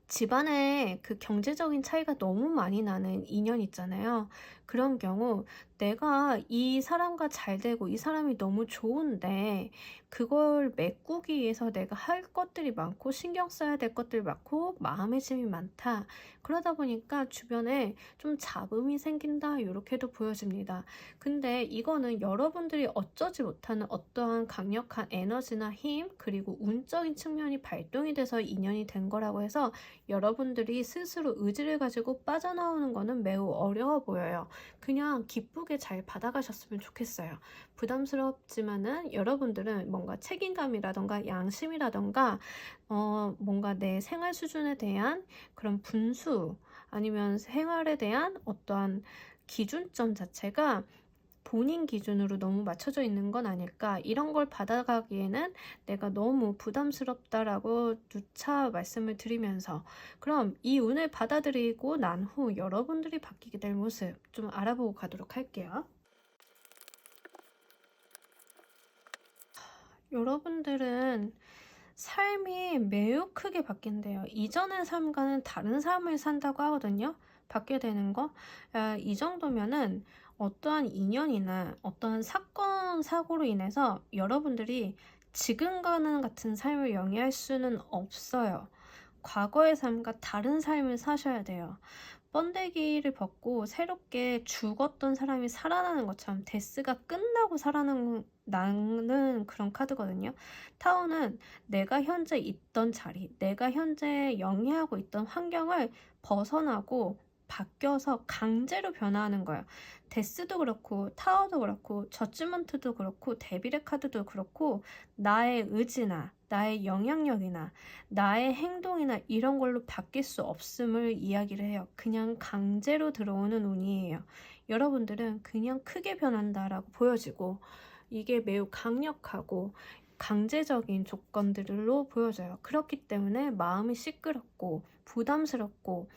집안에 그 경제적인 차이가 너무 많이 나는 인연 있잖아요. 그런 경우 내가 이 사람과 잘 되고 이 사람이 너무 좋은데 그걸 메꾸기 위해서 내가 할 것들이 많고 신경 써야 될 것들이 많고 마음의 짐이 많다. 그러다 보니까 주변에 좀 잡음이 생긴다, 이렇게도 보여집니다. 근데 이거는 여러분들이 어쩌지 못하는 어떠한 강력한 에너지나 힘, 그리고 운적인 측면이 발동이 돼서 인연이 된 거라고 해서 여러분들이 스스로 의지를 가지고 빠져나오는 거는 매우 어려워 보여요. 그냥 기쁘게 잘 받아가셨으면 좋겠어요. 부담스럽지만은 여러분들은 뭔가 책임감이라던가 양심이라던가 뭔가 내 생활 수준에 대한 그런 분수, 아니면 생활에 대한 어떠한 기준점 자체가 본인 기준으로 너무 맞춰져 있는 건 아닐까, 이런 걸 받아가기에는 내가 너무 부담스럽다라고 누차 말씀을 드리면서, 그럼 이 운을 받아들이고 난 후 여러분들이 바뀌게 될 모습 좀 알아보고 가도록 할게요. 여러분들은 삶이 매우 크게 바뀐대요. 이전의 삶과는 다른 삶을 산다고 하거든요. 바뀌게 되는 거. 이 정도면은 어떠한 인연이나 어떠한 사건, 사고로 인해서 여러분들이 지금과는 같은 삶을 영위할 수는 없어요. 과거의 삶과 다른 삶을 사셔야 돼요. 번데기를 벗고 새롭게 죽었던 사람이 살아나는 것처럼 데스가 끝나고 살아나는 그런 카드거든요. 타워는 내가 현재 있던 자리, 내가 현재 영위하고 있던 환경을 벗어나고 바뀌어서 강제로 변화하는 거예요. 데스도 그렇고 타워도 그렇고 저지먼트도 그렇고 데빌의 카드도 그렇고 나의 의지나 나의 영향력이나 나의 행동이나 이런 걸로 바뀔 수 없음을 이야기를 해요. 그냥 강제로 들어오는 운이에요. 여러분들은 그냥 크게 변한다라고 보여지고 이게 매우 강력하고 강제적인 조건들로 보여져요. 그렇기 때문에 마음이 시끄럽고 부담스럽고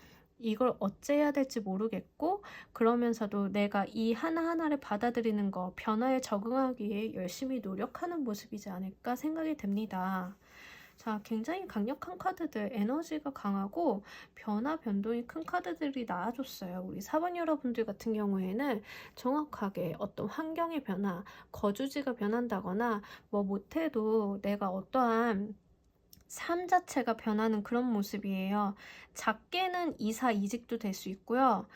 이걸 어째야 될지 모르겠고 그러면서도 내가 이 하나하나를 받아들이는 거, 변화에 적응하기 위해 열심히 노력하는 모습이지 않을까 생각이 됩니다. 자, 굉장히 강력한 카드들, 에너지가 강하고 변화, 변동이 큰 카드들이 나와줬어요. 우리 4번 여러분들 같은 경우에는 정확하게 어떤 환경의 변화, 거주지가 변한다거나 뭐 못해도 내가 어떠한 삶 자체가 변하는 그런 모습이에요. 작게는 이사, 이직도 될 수 있고요.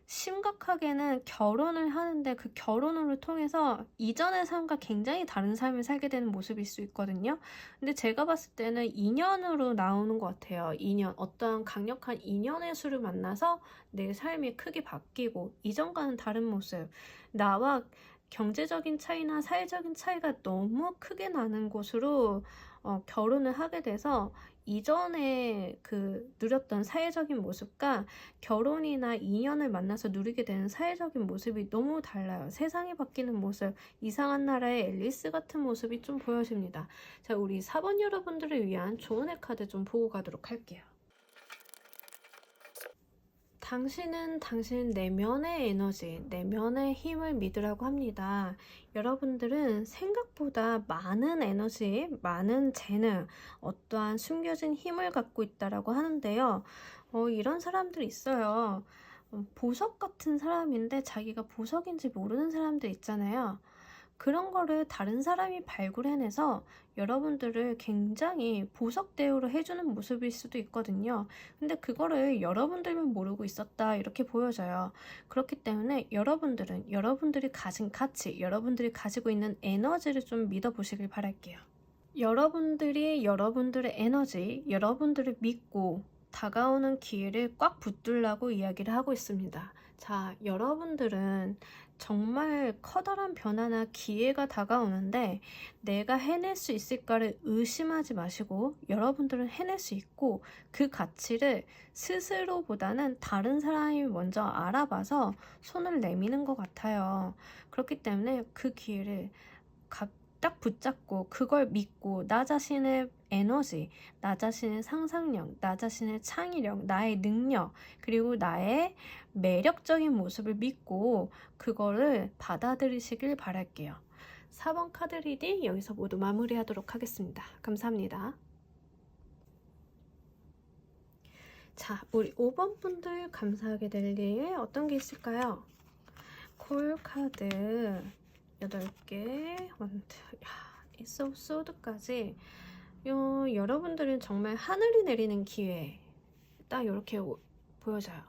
심각하게는 결혼을 하는데 그 결혼을 통해서 이전의 삶과 굉장히 다른 삶을 살게 되는 모습일 수 있거든요. 근데 제가 봤을 때는 인연으로 나오는 것 같아요. 인연, 어떠한 강력한 인연의 수를 만나서 내 삶이 크게 바뀌고 이전과는 다른 모습, 나와 경제적인 차이나 사회적인 차이가 너무 크게 나는 곳으로 결혼을 하게 돼서 이전에 그 누렸던 사회적인 모습과 결혼이나 인연을 만나서 누리게 되는 사회적인 모습이 너무 달라요. 세상이 바뀌는 모습, 이상한 나라의 앨리스 같은 모습이 좀 보여집니다. 자, 우리 4번 여러분들을 위한 조언의 카드 좀 보고 가도록 할게요. 당신은 당신 내면의 에너지, 내면의 힘을 믿으라고 합니다. 여러분들은 생각보다 많은 에너지, 많은 재능, 어떠한 숨겨진 힘을 갖고 있다라고 하는데요. 이런 사람들이 있어요. 보석 같은 사람인데 자기가 보석인지 모르는 사람들 있잖아요. 그런 거를 다른 사람이 발굴해내서 여러분들을 굉장히 보석 대우로 해주는 모습일 수도 있거든요. 근데 그거를 여러분들만 모르고 있었다 이렇게 보여져요. 그렇기 때문에 여러분들은 여러분들이 가진 가치, 여러분들이 가지고 있는 에너지를 좀 믿어보시길 바랄게요. 여러분들이 여러분들의 에너지, 여러분들을 믿고 다가오는 기회를 꽉 붙들라고 이야기를 하고 있습니다. 자, 여러분들은 정말 커다란 변화나 기회가 다가오는데 내가 해낼 수 있을까를 의심하지 마시고 여러분들은 해낼 수 있고 그 가치를 스스로보다는 다른 사람이 먼저 알아봐서 손을 내미는 것 같아요. 그렇기 때문에 그 기회를 딱 붙잡고 그걸 믿고 나 자신의 에너지, 나 자신의 상상력, 나 자신의 창의력, 나의 능력, 그리고 나의 매력적인 모습을 믿고 그거를 받아들이시길 바랄게요. 4번 카드 리딩 여기서 모두 마무리하도록 하겠습니다. 감사합니다. 자, 우리 5번 분들 감사하게 될 일 어떤 게 있을까요? 콜 카드 8개, 원드, 에이스 오브 소드까지 여러분들은 정말 하늘이 내리는 기회 딱 이렇게 보여져요.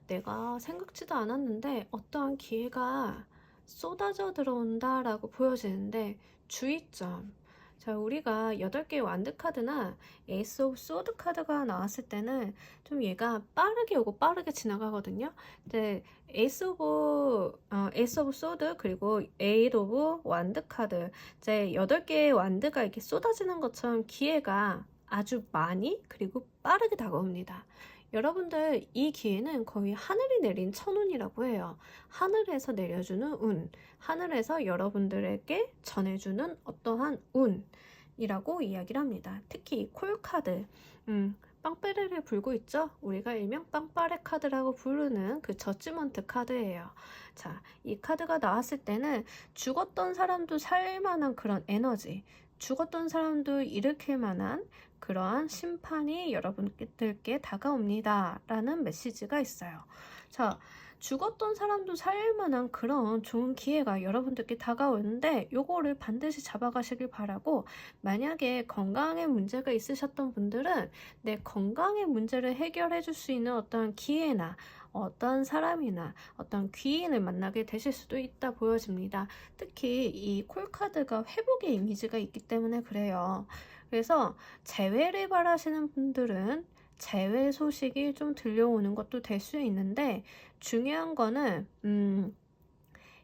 내가 생각지도 않았는데 어떠한 기회가 쏟아져 들어온다 라고 보여지는데 주의점. 자, 우리가 8개의 완드 카드나 에이스 오브 소드 카드가 나왔을 때는 좀 얘가 빠르게 오고 빠르게 지나가거든요. 근데 에이스 오브 소드 그리고 에잇 오브 완드 카드, 이제 8개의 완드가 이렇게 쏟아지는 것처럼 기회가 아주 많이 그리고 빠르게 다가옵니다. 여러분들 이 기회는 거의 하늘이 내린 천운이라고 해요. 하늘에서 내려주는 운, 하늘에서 여러분들에게 전해주는 어떠한 운이라고 이야기를 합니다. 특히 콜카드, 빵빠레를 불고 있죠? 우리가 일명 빵빠레 카드라고 부르는 그 저지먼트 카드예요. 자, 이 카드가 나왔을 때는 죽었던 사람도 살만한 그런 에너지, 죽었던 사람도 일으킬 만한 그러한 심판이 여러분들께 다가옵니다 라는 메시지가 있어요. 자, 죽었던 사람도 살 만한 그런 좋은 기회가 여러분들께 다가오는데 요거를 반드시 잡아가시길 바라고, 만약에 건강에 문제가 있으셨던 분들은 내 건강의 문제를 해결해 줄 수 있는 어떤 기회나 어떤 사람이나 어떤 귀인을 만나게 되실 수도 있다 보여집니다. 특히 이 콜카드가 회복의 이미지가 있기 때문에 그래요. 그래서 재회를 바라시는 분들은 재회 소식이 좀 들려오는 것도 될 수 있는데, 중요한 거는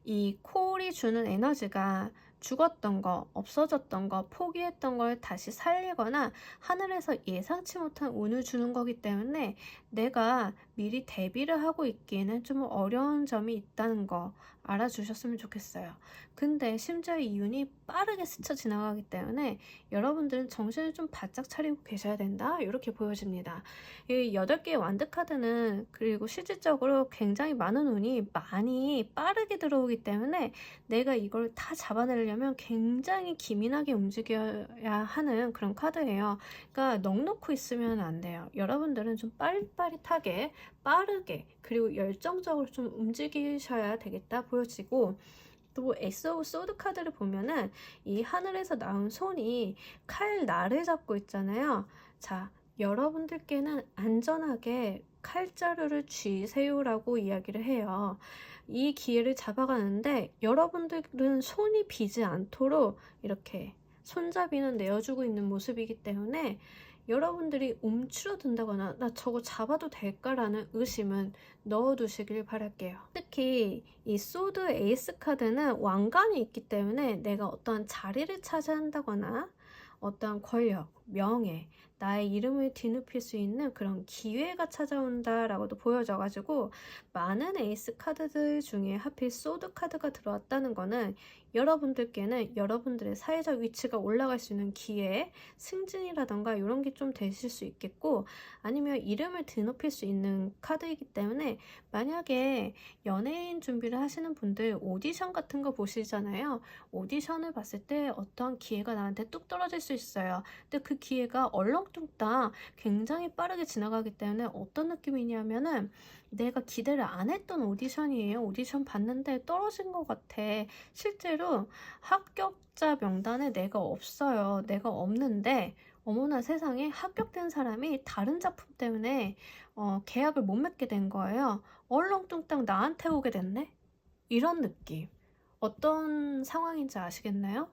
이 콜이 주는 에너지가 죽었던 거, 없어졌던 거, 포기했던 걸 다시 살리거나 하늘에서 예상치 못한 운을 주는 거기 때문에 내가 미리 대비를 하고 있기에는 좀 어려운 점이 있다는 거 알아주셨으면 좋겠어요. 근데 심지어 이 운이 빠르게 스쳐 지나가기 때문에 여러분들은 정신을 좀 바짝 차리고 계셔야 된다, 이렇게 보여집니다. 이 8개의 완드 카드는 그리고 실질적으로 굉장히 많은 운이 많이 빠르게 들어오기 때문에 내가 이걸 다 잡아내려면 굉장히 기민하게 움직여야 하는 그런 카드예요. 그러니까 넋놓고 있으면 안 돼요. 여러분들은 좀 빠릿빠릿하게, 빠르게, 그리고 열정적으로 좀 움직이셔야 되겠다 보여지고, 또 에이스 오브 소드 카드를 보면은 이 하늘에서 나온 손이 칼날을 잡고 있잖아요. 자, 여러분들께는 안전하게 칼자루를 쥐세요라고 이야기를 해요. 이 기회를 잡아가는데 여러분들은 손이 비지 않도록 이렇게 손잡이는 내어주고 있는 모습이기 때문에 여러분들이 움츠러든다거나 나 저거 잡아도 될까라는 의심은 넣어두시길 바랄게요. 특히 이 소드 에이스 카드는 왕관이 있기 때문에 내가 어떤 자리를 차지한다거나 어떤 권력, 명예, 나의 이름을 뒤눕힐 수 있는 그런 기회가 찾아온다라고도 보여져가지고, 많은 에이스 카드들 중에 하필 소드 카드가 들어왔다는 거는 여러분들께는 여러분들의 사회적 위치가 올라갈 수 있는 기회, 승진이라던가 이런 게 좀 되실 수 있겠고, 아니면 이름을 드높일 수 있는 카드이기 때문에 만약에 연예인 준비를 하시는 분들 오디션 같은 거 보시잖아요. 오디션을 봤을 때 어떤 기회가 나한테 뚝 떨어질 수 있어요. 근데 그 기회가 얼렁뚱땅 굉장히 빠르게 지나가기 때문에 어떤 느낌이냐면은 내가 기대를 안 했던 오디션이에요. 오디션 봤는데 떨어진 것 같아. 실제로 합격자 명단에 내가 없어요. 내가 없는데 어머나 세상에 합격된 사람이 다른 작품 때문에 계약을 못 맺게 된 거예요. 얼렁뚱땅 나한테 오게 됐네? 이런 느낌. 어떤 상황인지 아시겠나요?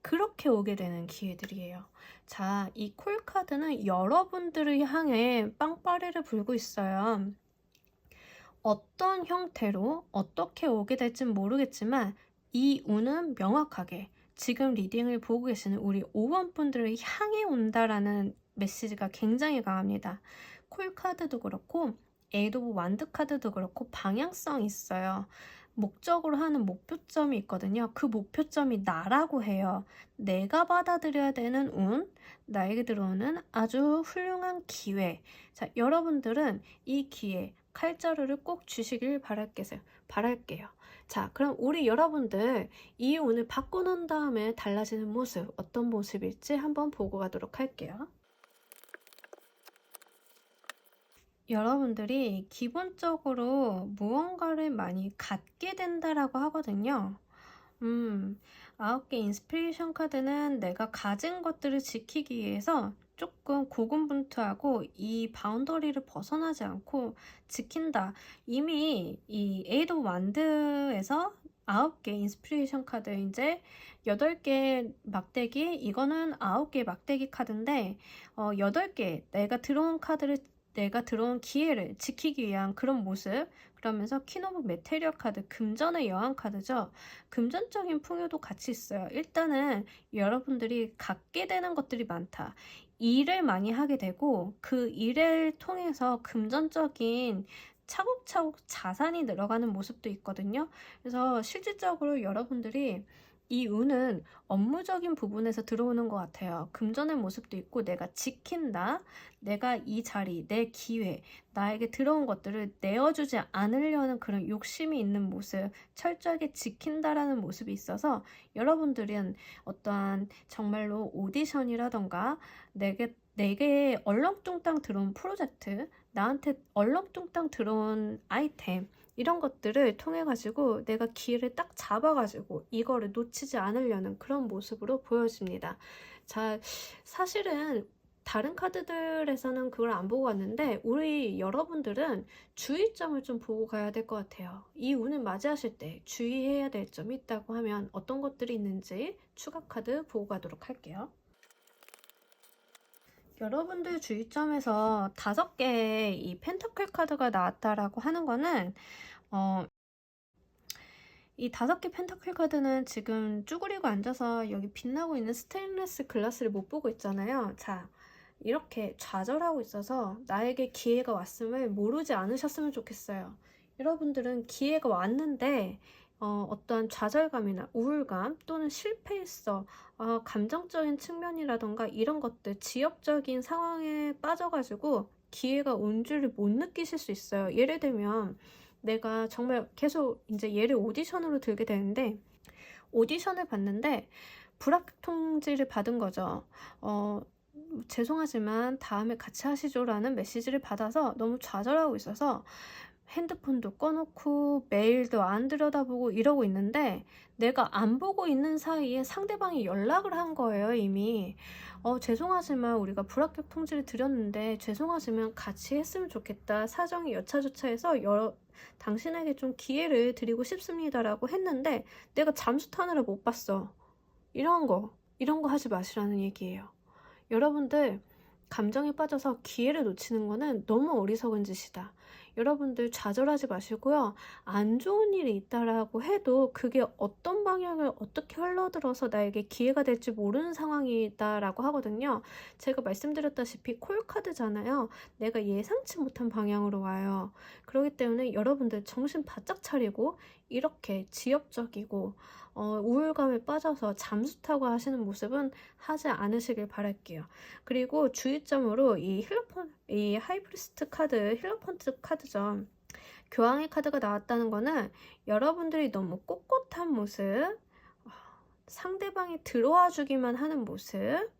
그렇게 오게 되는 기회들이에요. 자, 이 콜카드는 여러분들을 향해 빵빠레를 불고 있어요. 어떤 형태로 어떻게 오게 될지는 모르겠지만 이 운은 명확하게 지금 리딩을 보고 계시는 우리 5번 분들을 향해 온다라는 메시지가 굉장히 강합니다. 콜카드도 그렇고 에이드 오브 완드 카드도 그렇고 방향성이 있어요. 목적으로 하는 목표점이 있거든요. 그 목표점이 나라고 해요. 내가 받아들여야 되는 운, 나에게 들어오는 아주 훌륭한 기회. 자, 여러분들은 이 기회, 칼자루를 꼭 쥐시길 바랄게요. 자, 그럼 우리 여러분들 이 운을 받고 난 다음에 달라지는 모습, 어떤 모습일지 한번 보고 가도록 할게요. 여러분들이 기본적으로 무언가를 많이 갖게 된다라고 하거든요. 9개 인스피레이션 카드는 내가 가진 것들을 지키기 위해서 조금 고군분투하고 이 바운더리를 벗어나지 않고 지킨다. 이미 이 에이드 오브 완드에서 9개 인스피레이션 카드, 이제 8개 막대기, 이거는 9개 막대기 카드인데 8개 내가 들어온 기회를 지키기 위한 그런 모습. 그러면서 퀸 오브 메테리얼 카드, 금전의 여왕 카드죠. 금전적인 풍요도 같이 있어요. 일단은 여러분들이 갖게 되는 것들이 많다. 일을 많이 하게 되고 그 일을 통해서 금전적인 차곡차곡 자산이 늘어가는 모습도 있거든요. 그래서 실질적으로 여러분들이 이 운은 업무적인 부분에서 들어오는 것 같아요. 금전의 모습도 있고 내가 지킨다. 내가 이 자리, 내 기회, 나에게 들어온 것들을 내어주지 않으려는 그런 욕심이 있는 모습, 철저하게 지킨다라는 모습이 있어서 여러분들은 어떠한 정말로 오디션이라던가 내게 얼렁뚱땅 들어온 프로젝트, 나한테 얼렁뚱땅 들어온 아이템, 이런 것들을 통해 가지고 내가 기회를 딱 잡아 가지고 이거를 놓치지 않으려는 그런 모습으로 보여집니다. 자, 사실은 다른 카드들에서는 그걸 안 보고 갔는데 우리 여러분들은 주의점을 좀 보고 가야 될 것 같아요. 이 운을 맞이하실 때 주의해야 될 점이 있다고 하면 어떤 것들이 있는지 추가 카드 보고 가도록 할게요. 여러분들 주의점에서 5개의 이 펜터클 카드가 나왔다라고 하는 거는 이 5개 펜타클 카드는 지금 쭈그리고 앉아서 여기 빛나고 있는 스테인리스 글라스를 못 보고 있잖아요. 자, 이렇게 좌절하고 있어서 나에게 기회가 왔음을 모르지 않으셨으면 좋겠어요. 여러분들은 기회가 왔는데 어떠한 좌절감이나 우울감 또는 실패했어, 감정적인 측면이라던가 이런 것들, 지역적인 상황에 빠져가지고 기회가 온 줄을 못 느끼실 수 있어요. 예를 들면 내가 정말 계속 이제 얘를 오디션으로 들게 되는데 오디션을 봤는데 불합격 통지를 받은 거죠. 죄송하지만 다음에 같이 하시죠 라는 메시지를 받아서 너무 좌절하고 있어서 핸드폰도 꺼놓고 메일도 안 들여다보고 이러고 있는데 내가 안 보고 있는 사이에 상대방이 연락을 한 거예요. 이미 죄송하지만 우리가 불합격 통지를 드렸는데 죄송하지만 같이 했으면 좋겠다, 사정이 여차저차해서 당신에게 좀 기회를 드리고 싶습니다 라고 했는데 내가 잠수 타느라 못 봤어. 이런 거 하지 마시라는 얘기예요. 여러분들 감정에 빠져서 기회를 놓치는 거는 너무 어리석은 짓이다. 여러분들 좌절하지 마시고요. 안 좋은 일이 있다라고 해도 그게 어떤 방향을 어떻게 흘러들어서 나에게 기회가 될지 모르는 상황이다라고 하거든요. 제가 말씀드렸다시피 콜카드잖아요. 내가 예상치 못한 방향으로 와요. 그렇기 때문에 여러분들 정신 바짝 차리고 이렇게 지역적이고 우울감에 빠져서 잠수 타고 하시는 모습은 하지 않으시길 바랄게요. 그리고 주의점으로 이 하이프리스트 카드, 힐러폰트 카드죠. 교황의 카드가 나왔다는 거는 여러분들이 너무 꼿꼿한 모습, 상대방이 들어와 주기만 하는 모습,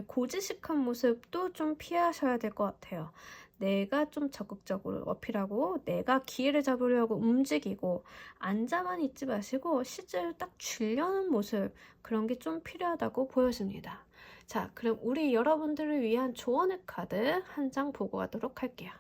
고지식한 모습도 좀 피하셔야 될 것 같아요. 내가 좀 적극적으로 어필하고 내가 기회를 잡으려고 움직이고 앉아만 있지 마시고 실제로 딱 쥐려는 모습, 그런 게 좀 필요하다고 보여집니다. 자, 그럼 우리 여러분들을 위한 조언의 카드 한 장 보고 가도록 할게요.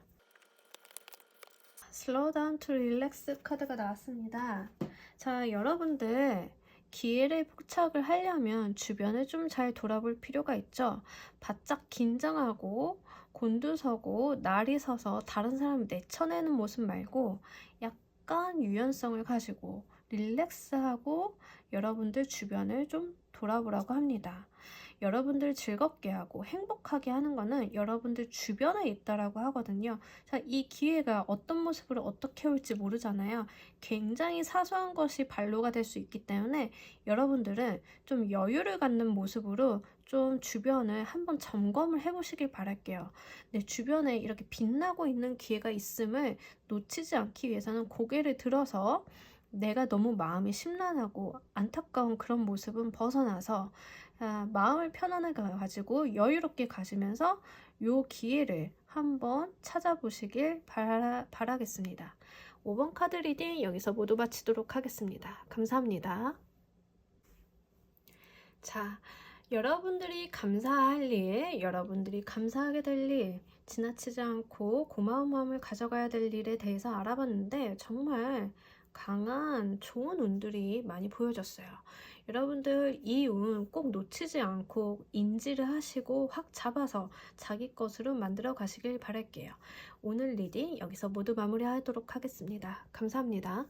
Slow down to relax 카드가 나왔습니다. 자, 여러분들 기회를 포착을 하려면 주변을 좀 잘 돌아볼 필요가 있죠. 바짝 긴장하고 곤두서고 날이 서서 다른 사람을 내쳐내는 모습 말고 약간 유연성을 가지고 릴렉스하고 여러분들 주변을 좀 돌아보라고 합니다. 여러분들 즐겁게 하고 행복하게 하는 거는 여러분들 주변에 있다라고 하거든요. 자, 이 기회가 어떤 모습으로 어떻게 올지 모르잖아요. 굉장히 사소한 것이 발로가 될 수 있기 때문에 여러분들은 좀 여유를 갖는 모습으로 좀 주변을 한번 점검을 해보시길 바랄게요. 내 주변에 이렇게 빛나고 있는 기회가 있음을 놓치지 않기 위해서는 고개를 들어서 내가 너무 마음이 심란하고 안타까운 그런 모습은 벗어나서 마음을 편안하게 가지고 여유롭게 가지면서 요 기회를 한번 찾아보시길 바라겠습니다. 5번 카드 리딩 여기서 모두 마치도록 하겠습니다. 감사합니다. 자, 여러분들이 감사할 일, 여러분들이 감사하게 될 일, 지나치지 않고 고마운 마음을 가져가야 될 일에 대해서 알아봤는데 정말 강한 좋은 운들이 많이 보여졌어요. 여러분들 이 운 꼭 놓치지 않고 인지를 하시고 확 잡아서 자기 것으로 만들어 가시길 바랄게요. 오늘 리딩 여기서 모두 마무리하도록 하겠습니다. 감사합니다.